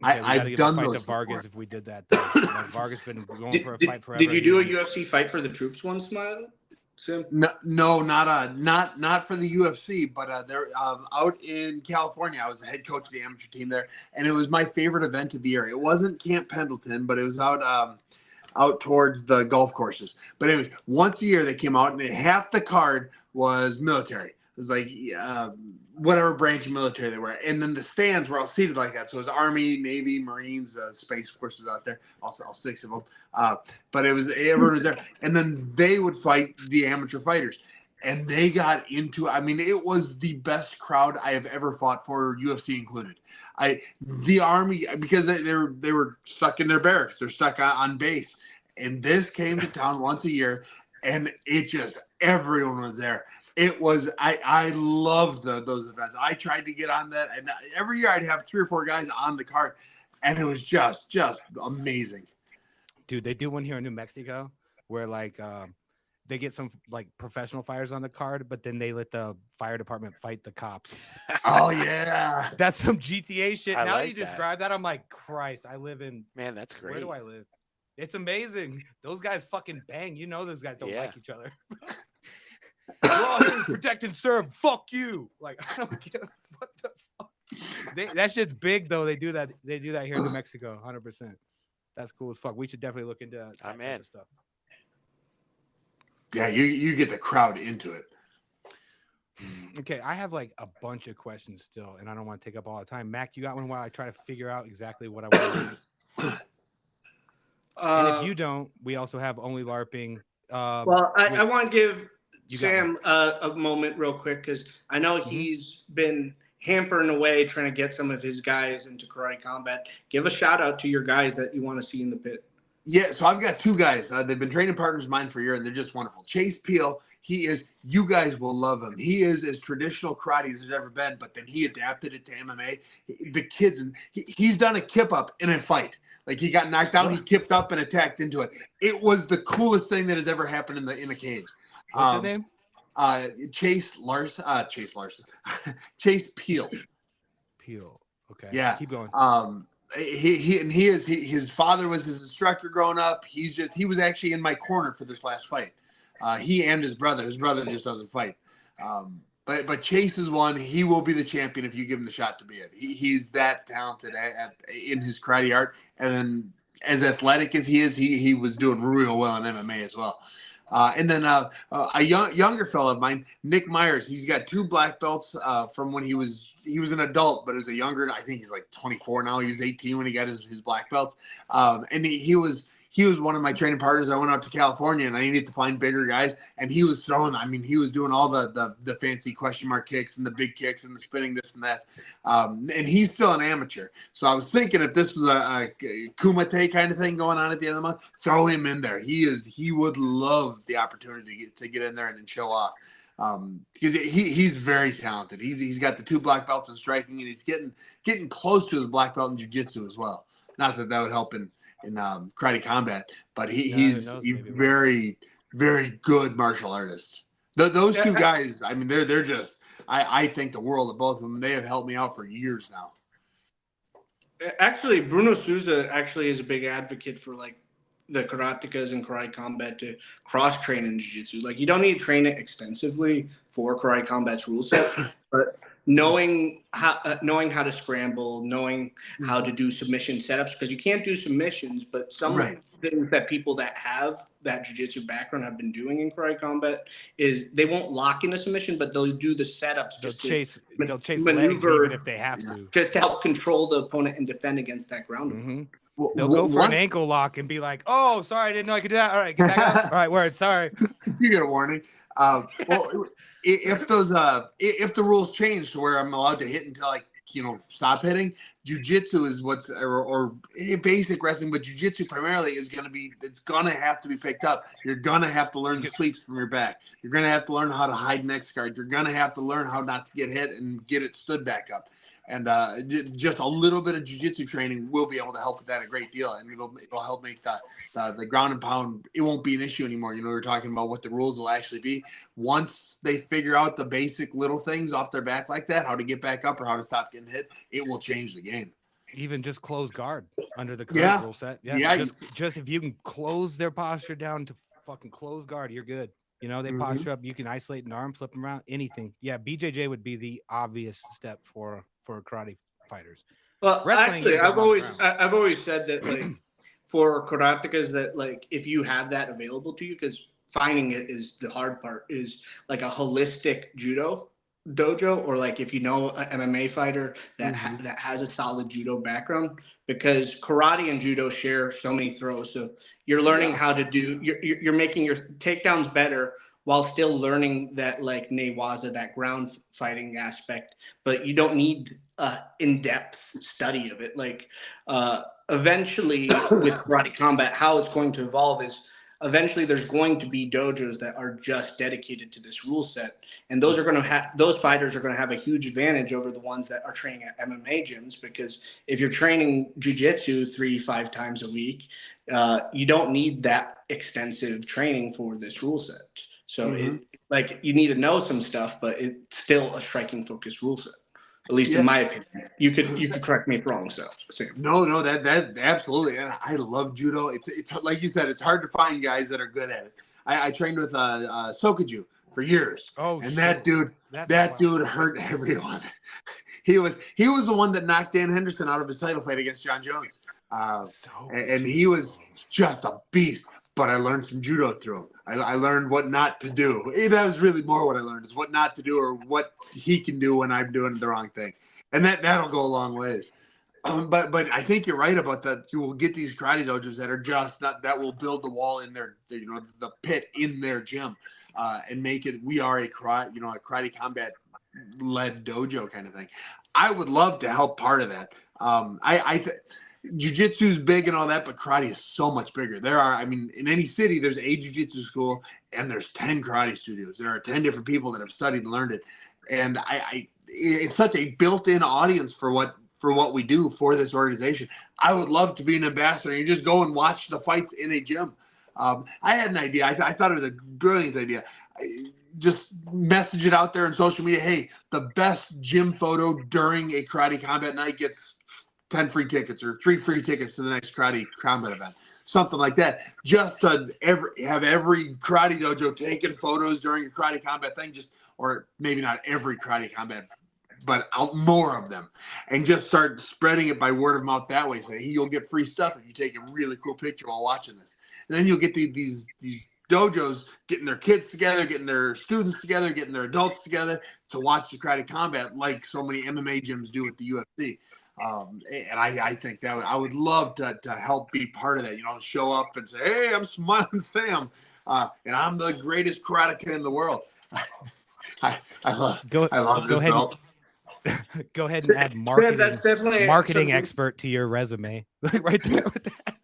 Okay, we got to I've give a done fight those to Vargas before. if we did that. Though. Like Vargas been going for a fight forever. Did you do a UFC fight for the troops once, Sim? No, not for the UFC, but they're out in California. I was the head coach of the amateur team there, and it was my favorite event of the year. It wasn't Camp Pendleton, but it was out towards the golf courses. But anyways, once a year they came out, and half the card was military. It was like whatever branch of military they were, and then the stands were all seated like that. So it was Army, Navy, Marines, Space Forces out there, all 6 of them. But it was everyone was there, and then they would fight the amateur fighters, and they got into. I mean, it was the best crowd I have ever fought for, UFC included. The Army, because they were stuck in their barracks, they're stuck on base, and this came to town once a year, and it just everyone was there. It was I loved those events. I tried to get on that, and every year I'd have 3 or 4 guys on the card, and it was just amazing. Dude, they do one here in New Mexico where like they get some like professional fighters on the card, but then they let the fire department fight the cops. Oh yeah, That's some GTA shit. I Now like you that. describe that, I'm like, Christ, I live in. Man, that's great. Where do I live? It's amazing. Those guys fucking bang. You know those guys don't Yeah. like each other. We're all here to protect and serve. Fuck you. Like I don't get what the fuck. That shit's big though. They do that. They do that here in New Mexico. 100%. That's cool as fuck. We should definitely look into that I'm type in. of stuff. yeah. You get the crowd into it. Okay, I have like a bunch of questions still, and I don't want to take up all the time. Mac, you got one while I try to figure out exactly what I want to do. And if you don't, we also have Only LARPing. Well, I want to give You got Sam a moment real quick because I know he's been hampering away trying to get some of his guys into karate combat. Give a shout out to your guys that you want to see in the pit. Yeah, so I've got 2 guys. They've been training partners of mine for a year, and they're just wonderful. Chase Peel, you guys will love him. He is as traditional karate as there's ever been, but then he adapted it to MMA. The kids, he's done a kip up in a fight. Like he got knocked down, he kipped up and attacked into it. It was the coolest thing that has ever happened in a cage. What's his name? Chase Larson. Chase Peel. Peel. Okay. Yeah. Keep going. His father was his instructor growing up. He was actually in my corner for this last fight. He and his brother. His brother just doesn't fight. But Chase is one. He will be the champion if you give him the shot to be it. He's that talented in his karate art, and then as athletic as he is, he was doing real well in MMA as well. And then a younger fellow of mine, Nick Myers. He's got 2 black belts from when he was an adult, but as a younger, I think he's like 24 now. He was 18 when he got his black belts. And he was one of my training partners. I went out to California and I needed to find bigger guys, and he was throwing. I mean, he was doing all the fancy question mark kicks and the big kicks and the spinning this and that. And he's still an amateur. So I was thinking if this was a kumite kind of thing going on at the end of the month, throw him in there. He would love the opportunity to get in there and show off. Because he's very talented. He's got the 2 black belts in striking, and he's getting close to his black belt in jiu-jitsu as well. Not that would help in karate combat, but he's very, very good martial artist. Those 2 guys, I mean, they're just, I think the world of both of them. They have helped me out for years now. Actually, Bruno Souza actually is a big advocate for like the karatekas and karate combat to cross train in jiu-jitsu. Like you don't need to train it extensively for karate combat's rule set, but knowing how to scramble, knowing how to do submission setups, because you can't do submissions, but some things that people that have that jiu-jitsu background have been doing in karate combat is they won't lock in a submission, but they'll do the setups. They'll chase maneuver even if they have to, just to help control the opponent and defend against that ground. They'll go for an ankle lock and be like, "Oh, sorry, I didn't know I could do that. All right, get back up. All right, word, sorry." You get a warning. Well, if the rules change to where I'm allowed to hit until stop hitting, jiu-jitsu is or basic wrestling, but jiu-jitsu primarily it's gonna have to be picked up. You're gonna have to learn the sweeps from your back. You're gonna have to learn how to hide next guard. You're gonna have to learn how not to get hit and get it stood back up. And just a little bit of jiu-jitsu training will be able to help with that a great deal, and it'll help make the ground and pound. It won't be an issue anymore. You know, we're talking about what the rules will actually be once they figure out the basic little things off their back like that, how to get back up or how to stop getting hit. It will change the game. Even just close guard under the current rule set. Yeah. Just if you can close their posture down to fucking close guard, you're good. You know, they posture up, you can isolate an arm, flip them around, anything. Yeah, BJJ would be the obvious step for karate fighters. Well, Wrestling, actually, you I've go on I've always said that, like, for karatekas, that, like, if you have that available to you, because finding it is the hard part, is like a holistic judo dojo, or like if you know an MMA fighter that that has a solid judo background, because karate and judo share so many throws. So you're learning how to do, you're making your takedowns better while still learning that, like, newaza, that ground fighting aspect, but you don't need in-depth study of it. Like, eventually with karate combat, how it's going to evolve is eventually there's going to be dojos that are just dedicated to this rule set, and those fighters are going to have a huge advantage over the ones that are training at MMA gyms, because if you're training jiu-jitsu 3-5 times a week, you don't need that extensive training for this rule set. So like, you need to know some stuff, but it's still a striking focused rule set, at least in my opinion. You could correct me if wrong. So Sam. No, that absolutely. And I love judo. It's like you said, it's hard to find guys that are good at it. I trained with Sokuju for years. Oh, and that dude hurt everyone. He was the one that knocked Dan Henderson out of his title fight against John Jones. And he was just a beast. But I learned some judo through him. I learned what not to do. That was really more what I learned, is what not to do, or what he can do when I'm doing the wrong thing. And that'll go a long ways. But I think you're right about that. You will get these karate dojos that are just that will build the wall in their, the pit in their gym, and make it. We are a karate combat led dojo kind of thing. I would love to help part of that. Jiu-jitsu is big and all that, but karate is so much bigger. In any city, there's a jiu-jitsu school and there's 10 karate studios. There are 10 different people that have studied and learned it. And it's such a built-in audience for what we do for this organization. I would love to be an ambassador and just go and watch the fights in a gym. I had an idea. I thought it was a brilliant idea. Just message it out there on social media. Hey, the best gym photo during a karate combat night gets 10 free tickets, or 3 free tickets to the next karate combat event, something like that. Just to have every karate dojo taking photos during a karate combat thing, or maybe not every karate combat, but more of them, and just start spreading it by word of mouth that way. Say, hey, you'll get free stuff if you take a really cool picture while watching this. And then you'll get these dojos getting their kids together, getting their students together, getting their adults together to watch the karate combat, like so many MMA gyms do with the UFC. And I think that I would love to help be part of that, show up and say, hey, I'm Smiling Sam, and I'm the greatest karateka in the world. I love go ahead. Belt. Go ahead and add marketing, Sam, that's definitely marketing expert to your resume. Right there with that.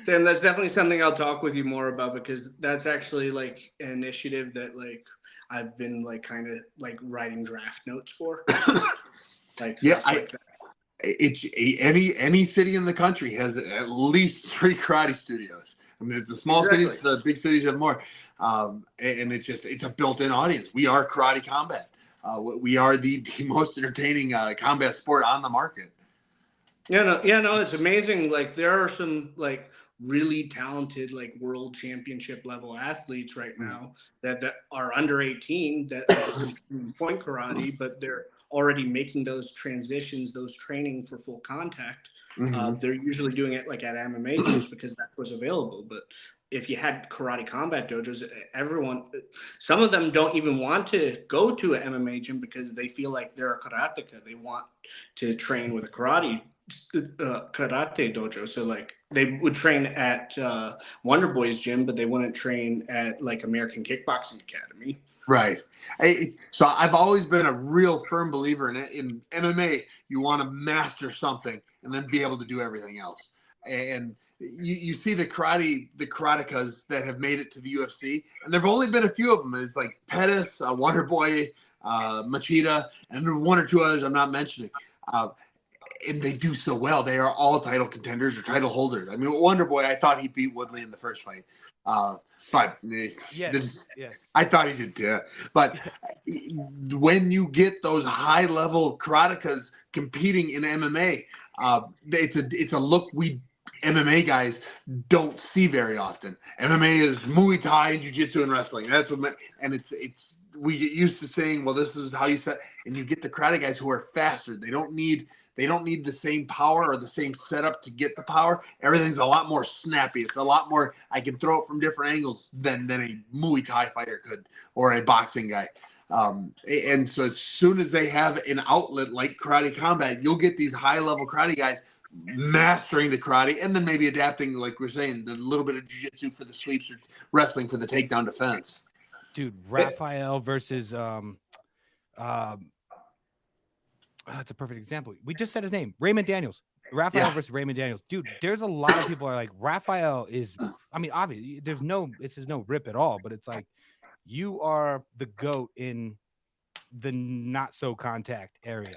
Sam, that's definitely something I'll talk with you more about, because that's actually like an initiative that, like, I've been like kind of like writing draft notes for. It's any city in the country has at least 3 karate studios. I mean, the small cities, the big cities have more, and it's a built-in audience. We are karate combat. We are the most entertaining combat sport on the market. No, it's amazing. Like, there are some like really talented, like, world championship level athletes right now that are under 18 that are point karate, but they're already making those transitions, those training for full contact. They're usually doing it like at MMA gyms because that's what's available. But if you had karate combat dojos, some of them don't even want to go to an MMA gym because they feel like they're a karateka. They want to train with a karate dojo. So like, they would train at Wonder Boy's gym, but they wouldn't train at like American Kickboxing Academy. Right. So I've always been a real firm believer in MMA. You want to master something and then be able to do everything else. And you see the karatekas that have made it to the UFC, and there've only been a few of them. It's like Pettis, Wonder Boy, Machida, and 1 or 2 others I'm not mentioning. And they do so well. They are all title contenders or title holders. I mean, Wonder Boy, I thought he beat Woodley in the first fight. But yes. I thought he did too. But when you get those high level karatekas competing in MMA, it's a look we MMA guys don't see very often. MMA is Muay Thai and Jiu-Jitsu and wrestling. That's what, and it's we get used to saying, well, this is how you set. And you get the karate guys who are faster. They don't need the same power or the same setup to get the power. Everything's a lot more snappy. It's a lot more, I can throw it from different angles than a Muay Thai fighter could or a boxing guy. And so as soon as they have an outlet like Karate Combat, you'll get these high-level karate guys mastering the karate and then maybe adapting, like we're saying, a little bit of jiu-jitsu for the sweeps or wrestling for the takedown defense. Dude, Raphael versus it's a perfect example. We just said his name, Raymond Daniels. Raphael versus Raymond Daniels. Dude, there's a lot of people are like, Raphael is, I mean, obviously, this is no rip at all, but it's like, you are the GOAT in the not so contact area.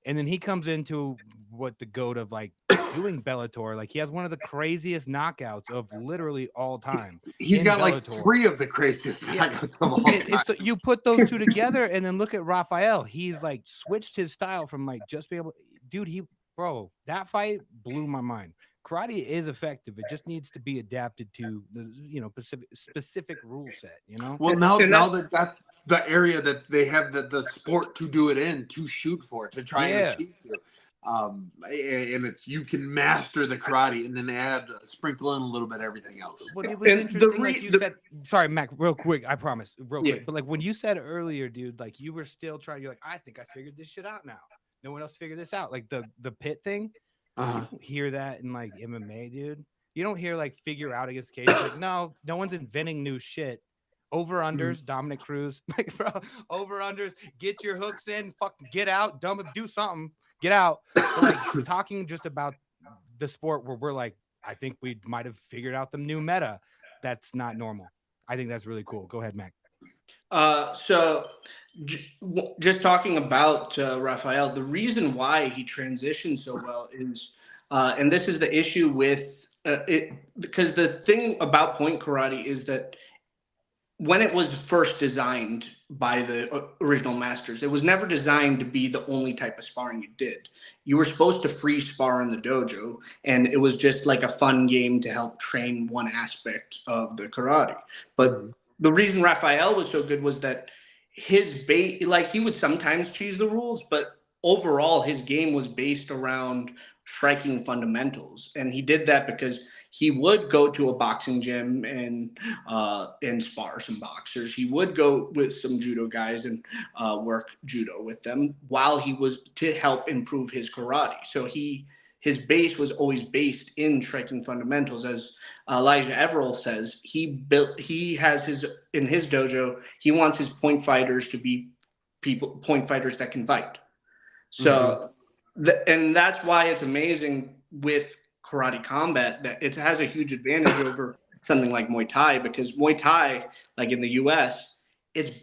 And then he comes into what the GOAT of like doing Bellator. Like he has one of the craziest knockouts of literally all time. He's got Bellator. like 3 of the craziest knockouts of all time. So you put those two together and then look at Raphael. He's like switched his style from like just be able, dude, bro, that fight blew my mind. Karate is effective. It just needs to be adapted to the specific rule set, Well, now that that's the area that they have the sport to do it in, to shoot for it, to try and achieve it. And it's, you can master the karate and then sprinkle in a little bit of everything else. Well, it was interesting, like you said. Sorry, Mac, real quick. I promise, quick. But like when you said earlier, dude, like you were still trying. You're like, I think I figured this shit out now. No one else figured this out. Like the pit thing. You don't hear that in like MMA, dude. You don't hear like figure out against Cage. Like, no one's inventing new shit. Over unders, Dominic Cruz, like bro, over unders, get your hooks in, fucking get out, dump it, do something, get out. But, like talking just about the sport where we're like, I think we might have figured out the new meta. That's not normal. I think that's really cool. Go ahead, Mac. So just talking about Raphael, the reason why he transitioned so well is, and this is the issue with it, because the thing about point karate is that when it was first designed by the original masters, it was never designed to be the only type of sparring you did. You were supposed to free spar in the dojo, and it was just like a fun game to help train one aspect of the karate. But the reason Raphael was so good was that his base, like he would sometimes cheese the rules, but overall his game was based around striking fundamentals. And he did that because he would go to a boxing gym and spar some boxers. He would go with some judo guys and work judo with them while he was to help improve his karate. So his base was always based in striking fundamentals. As Elijah Everell says, he has in his dojo, he wants his point fighters to be point fighters that can fight. So, and that's why it's amazing with Karate Combat that it has a huge advantage over something like Muay Thai, because Muay Thai, like in the US, it's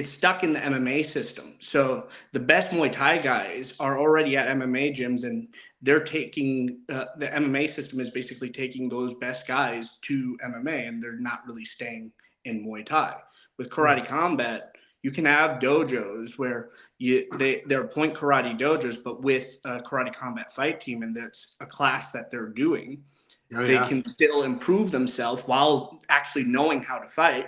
stuck in the MMA system. So the best Muay Thai guys are already at MMA gyms, and they're taking the MMA system is basically taking those best guys to MMA, and they're not really staying in Muay Thai. With Karate Combat, you can have dojos where they're point karate dojos, but with a Karate Combat fight team, and that's a class that they're doing. They can still improve themselves while actually knowing how to fight.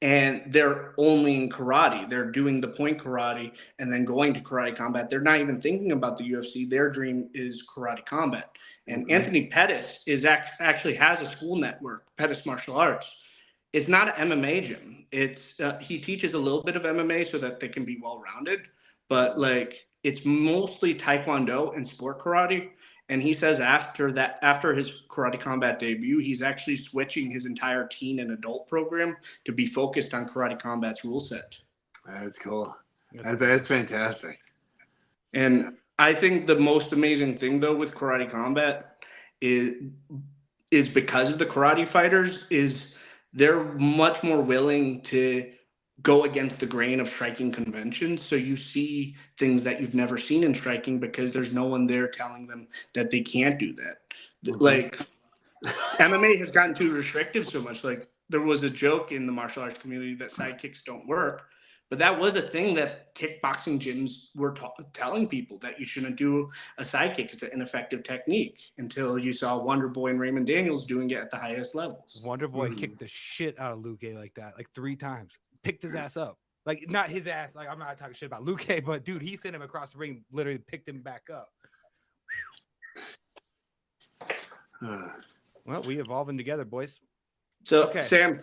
And they're only in karate. They're doing the point karate and then going to Karate Combat. They're not even thinking about the UFC. Their dream is Karate Combat. And Anthony Pettis actually has a school network, Pettis Martial Arts. It's not an MMA gym. It's he teaches a little bit of MMA so that they can be well-rounded, but like it's mostly Taekwondo and sport karate. And he says after his Karate Combat debut, he's actually switching his entire teen and adult program to be focused on Karate Combat's rule set. That's cool. That's fantastic. And I think the most amazing thing though with Karate Combat is because of the karate fighters is they're much more willing to go against the grain of striking conventions. So you see things that you've never seen in striking because there's no one there telling them that they can't do that. Like MMA has gotten too restrictive so much. Like there was a joke in the martial arts community that side kicks don't work, but that was a thing that kickboxing gyms were telling people, that you shouldn't do a side kick. It's an ineffective technique, until you saw Wonder Boy and Raymond Daniels doing it at the highest levels. Wonder Boy kicked the shit out of Luque like that, like 3 times. Picked his ass up. Like, not his ass. Like, I'm not talking shit about Luque, but dude, he sent him across the ring, literally picked him back up. Well, we evolving together, boys. So, Okay. Sam,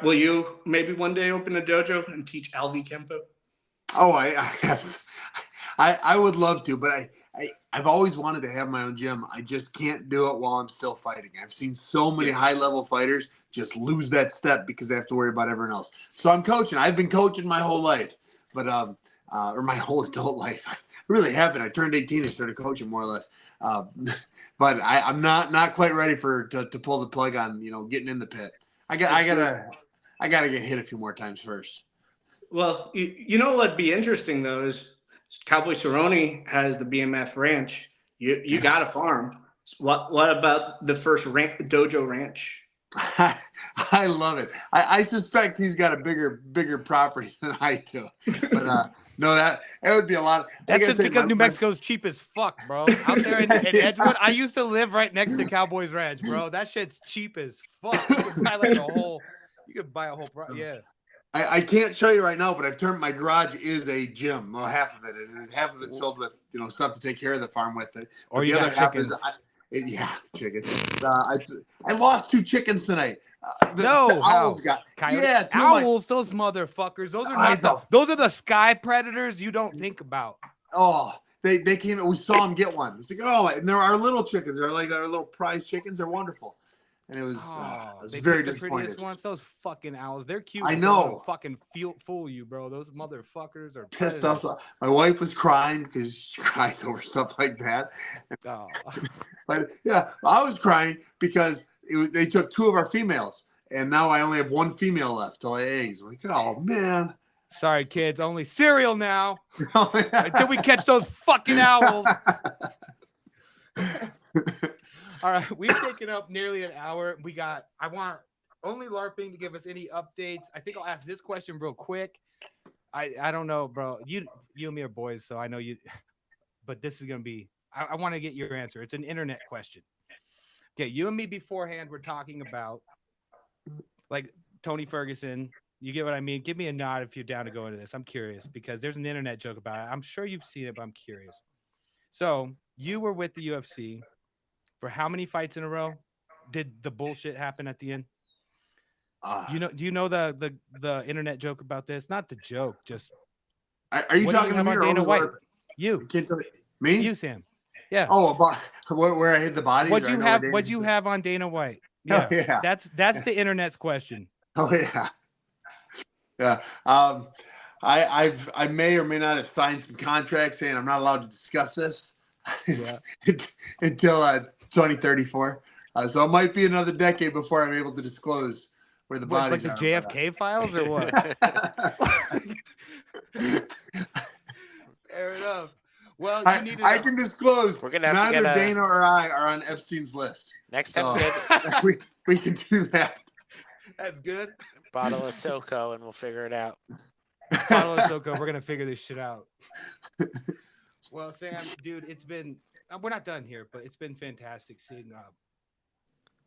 will you maybe one day open a dojo and teach Alvey Kempo? Oh, I would love to, but I've always wanted to have my own gym. I just can't do it while I'm still fighting. I've seen so many high-level fighters just lose that step because they have to worry about everyone else. So I'm coaching. I've been coaching my whole life, but or my whole adult life. I really haven't. I turned 18 and started coaching more or less. But I'm not quite ready to pull the plug on, getting in the pit. I gotta get hit a few more times first. Well, you know what'd be interesting though is Cowboy Cerrone has the BMF ranch. You got a farm. What about the first dojo ranch? I love it. I suspect he's got a bigger property than I do. But no, that would be a lot. That's just because New Mexico's cheap as fuck, bro. Out there in Edgewood, I used to live right next to Cowboys Ranch, bro. That shit's cheap as fuck. You could buy like a whole. Yeah. I can't show you right now, but I've turned my garage is a gym. Well, half of it, and half of it's filled with stuff to take care of the farm with. Or the other half is chickens. I lost 2 chickens tonight. The owls got owls. Those motherfuckers. Those are not those are the sky predators you don't think about. Oh, they came. We saw them get one. It's like, and there are little chickens. They're like our little prize chickens. They're wonderful. And it was, I was very disappointed. The ones, those fucking owls. They're cute. I know. Fucking fool you, bro. Those motherfuckers are pissed off. My wife was crying because she cries over stuff like that. Oh. But yeah, I was crying because they took 2 of our females, and now I only have 1 female left to lay eggs. I'm like, oh man. Sorry, kids. Only cereal now. Until we catch those fucking owls. All right, we've taken up nearly an hour. I want only LARPing to give us any updates. I think I'll ask this question real quick. I don't know, bro. You and me are boys, so I know you. But this is gonna be. I want to get your answer. It's an internet question. Okay, you and me beforehand were talking about like Tony Ferguson. You get what I mean? Give me a nod if you're down to go into this. I'm curious because there's an internet joke about it. I'm sure you've seen it, but I'm curious. So you were with the UFC for how many fights in a row? Did the bullshit happen at the end? Do you know the internet joke about this? Not the joke, just are you talking about Dana White? You. Me? You, Sam. Yeah. Oh, about where I hid the body. What you have on Dana White? Yeah. Oh, yeah. That's the internet's question. Oh yeah. Yeah. I may or may not have signed some contracts saying I'm not allowed to discuss this until 2034. So it might be another decade before I'm able to disclose where the bodies are. Like the JFK files or what? Fair enough. Well, you need to I can disclose we're gonna have neither to Dana or I are on Epstein's list. Next time we can do that. That's good. Bottle of SoCo and we'll figure it out. Bottle of SoCo. We're gonna figure this shit out. Well, Sam, dude, it's been. We're not done here, but it's been fantastic seeing.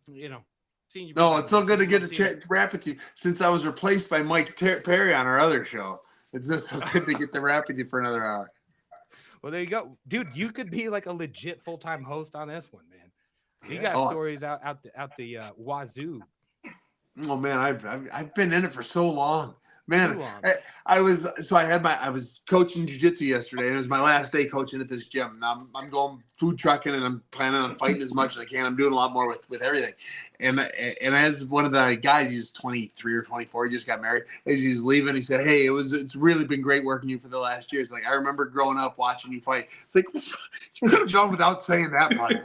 Seeing you. No, it's so good to get a rap with you since I was replaced by Mike Perry on our other show. It's just so good to get to rap with you for another hour. Well, there you go, dude. You could be like a legit full-time host on this one, man. You got stories out the wazoo. Oh man, I've been in it for so long. Man, I was coaching jiu-jitsu yesterday, and it was my last day coaching at this gym. Now I'm going food trucking, and I'm planning on fighting as much as I can. I'm doing a lot more with everything. And as one of the guys, he's 23 or 24, he just got married. As he's leaving, he said, "Hey, it's really been great working you for the last year." It's like I remember growing up watching you fight. It's like you could have gone without saying that part.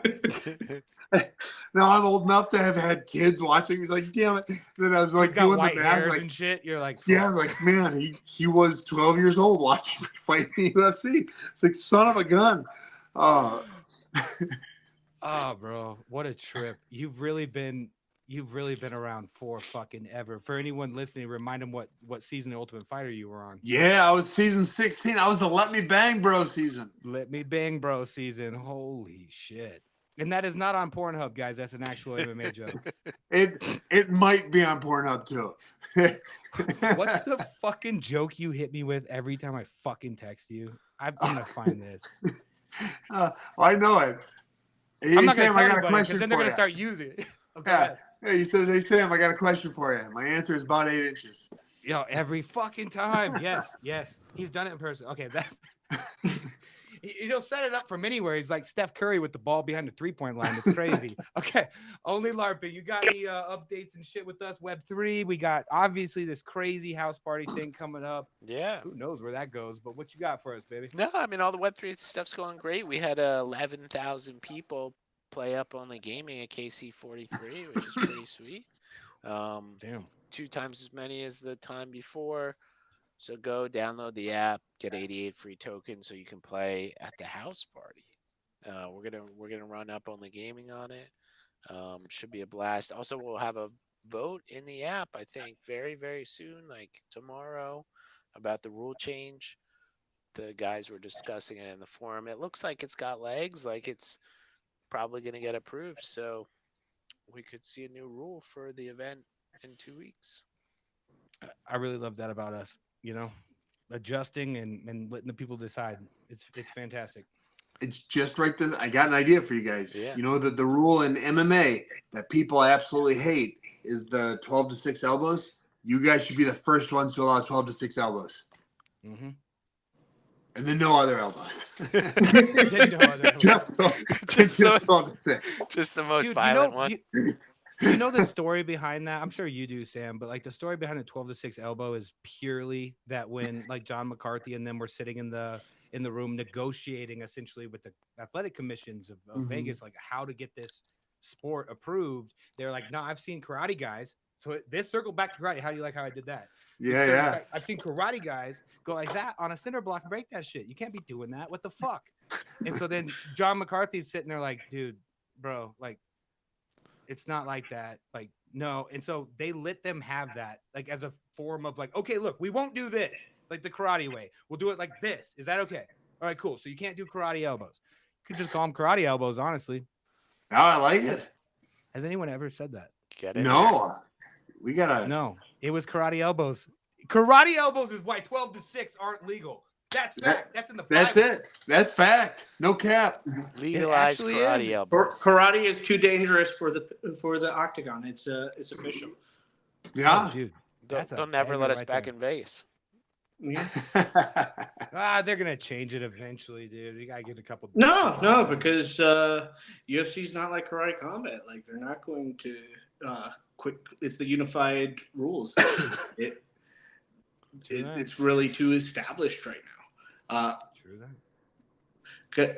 Now I'm old enough to have had kids watching. He's like, damn it. Then I was like He's got doing white the math. hairs Like, and shit. You're like, yeah, I fuck. was like, man, he was 12 years old watching me fight in the UFC. It's like, son of a gun. Oh, bro, what a trip. You've really been around for fucking ever. For anyone listening, remind them what season of Ultimate Fighter you were on. Yeah, I was season 16. I was the Let Me Bang Bro season. Let Me Bang Bro season. Holy shit. And that is not on Pornhub, guys. That's an actual MMA joke. It might be on Pornhub too. What's the fucking joke you hit me with every time I fucking text you? I'm gonna find this. I know it. I'm not gonna Sam, tell I got a anybody question because then they're for gonna you. start using it. Okay. Yeah. Hey, he says, hey Sam, I got a question for you. My answer is about 8 inches. Yo, every fucking time. Yes. He's done it in person. Okay, that's he'll set it up from anywhere. He's like Steph Curry with the ball behind the 3-point line. It's crazy. Okay, only LARPing. You got any updates and shit with us? Web3. We got obviously this crazy house party thing coming up. Yeah. Who knows where that goes? But what you got for us, baby? No, I mean all the Web3 stuff's going great. We had 11,000 people play up on the gaming at KC43, which is pretty sweet. Damn. 2 times as many as the time before. So go download the app, get 88 free tokens so you can play at the house party. We're gonna run up on the gaming on it. Should be a blast. Also, we'll have a vote in the app, I think, very, very soon, like tomorrow, about the rule change. The guys were discussing it in the forum. It looks like it's got legs, like it's probably gonna get approved. So we could see a new rule for the event in 2 weeks. I really love that about us. You know, adjusting and letting the people decide. It's fantastic. It's just right there. I got an idea for you guys. Yeah. You know that the rule in MMA that people absolutely hate is the 12 to 6 elbows. You guys should be the first ones to allow 12 to 6 elbows. Mm-hmm. And then no other elbows. Just 12 to 6. Just the most Dude, violent one. You know the story behind that? I'm sure you do, Sam, but like the story behind the 12 to 6 elbow is purely that when like John McCarthy and them were sitting in the room negotiating essentially with the athletic commissions of Vegas, like how to get this sport approved. They're like, no, I've seen karate guys. So this circled back to karate. How do you like how I did that? Yeah. I've seen karate guys go like that on a cinder block and break that shit. You can't be doing that. What the fuck? And so then John McCarthy's sitting there like, dude, bro, like, it's not like that. Like, no. And so they let them have that, like, as a form of like, okay, look, we won't do this like the karate way. We'll do it like this. Is that okay? All right, cool. So you can't do karate elbows. You could just call them karate elbows, honestly. Oh, I like it. Has anyone ever said that? Get it? No. We gotta. No, it was karate elbows. Karate elbows is why 12 to 6 aren't legal. That's fact. That's in the Bible. That's it. That's fact. No cap. Legalize actually karate is. elbows. Karate is too dangerous for the octagon. It's official. Yeah. Oh, dude. They'll never let us right back there. in Vegas. Yeah. They're gonna change it eventually, dude. You gotta get a couple. No, because UFC's not like Karate Combat. Like they're not going to quit. It's the unified rules. It's really too established right now. True that.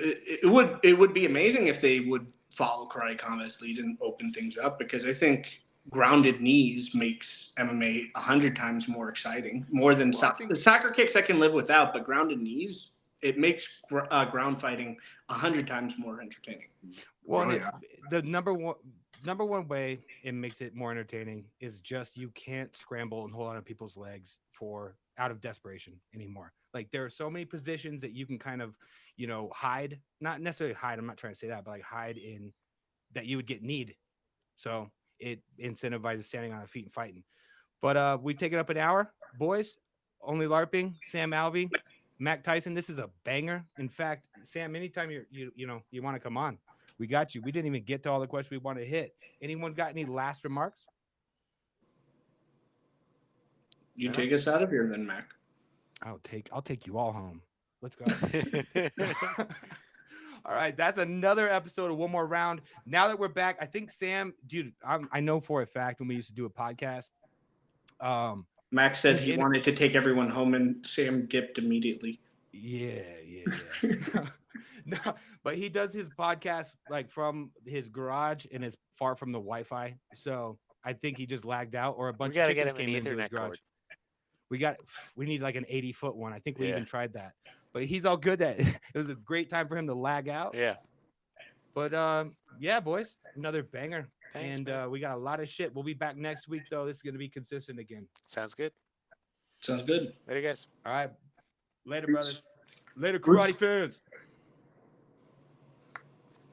It would be amazing if they would follow Karate Combat's lead and open things up, because I think grounded knees makes MMA 100 times more exciting, more than the soccer kicks I can live without, but grounded knees, it makes ground fighting 100 times more entertaining. Well, the number one way it makes it more entertaining is just you can't scramble and hold on to people's legs for out of desperation anymore. Like there are so many positions that you can kind of, hide, not necessarily hide. I'm not trying to say that, but like hide in that you would get kneed. So it incentivizes standing on the feet and fighting. But we take it up an hour, boys. Only LARPing. Sam Alvey, Mac Tyson. This is a banger. In fact, Sam, anytime you want to come on, we got you. We didn't even get to all the questions we wanted to hit. Anyone got any last remarks? You take us out of here then, Mac. I'll take you all home. Let's go. All right, that's another episode of One More Round. Now that we're back, I think Sam, dude, I know for a fact when we used to do a podcast. Max said he wanted to take everyone home, and Sam dipped immediately. Yeah. No, but he does his podcast like from his garage and is far from the Wi-Fi. So I think he just lagged out, or a bunch of gotta get chickens him an came into his Ethernet garage. cord. We need like an 80-foot one. I think we Yeah. even tried that, but he's all good at it. It was a great time for him to lag out. Yeah. But yeah, boys, another banger. Thanks, And man. we got a lot of shit. We'll be back next week though. This is gonna be consistent again. Sounds good. Sounds good. Later, guys. All right. Later, brothers. Later, karate fans.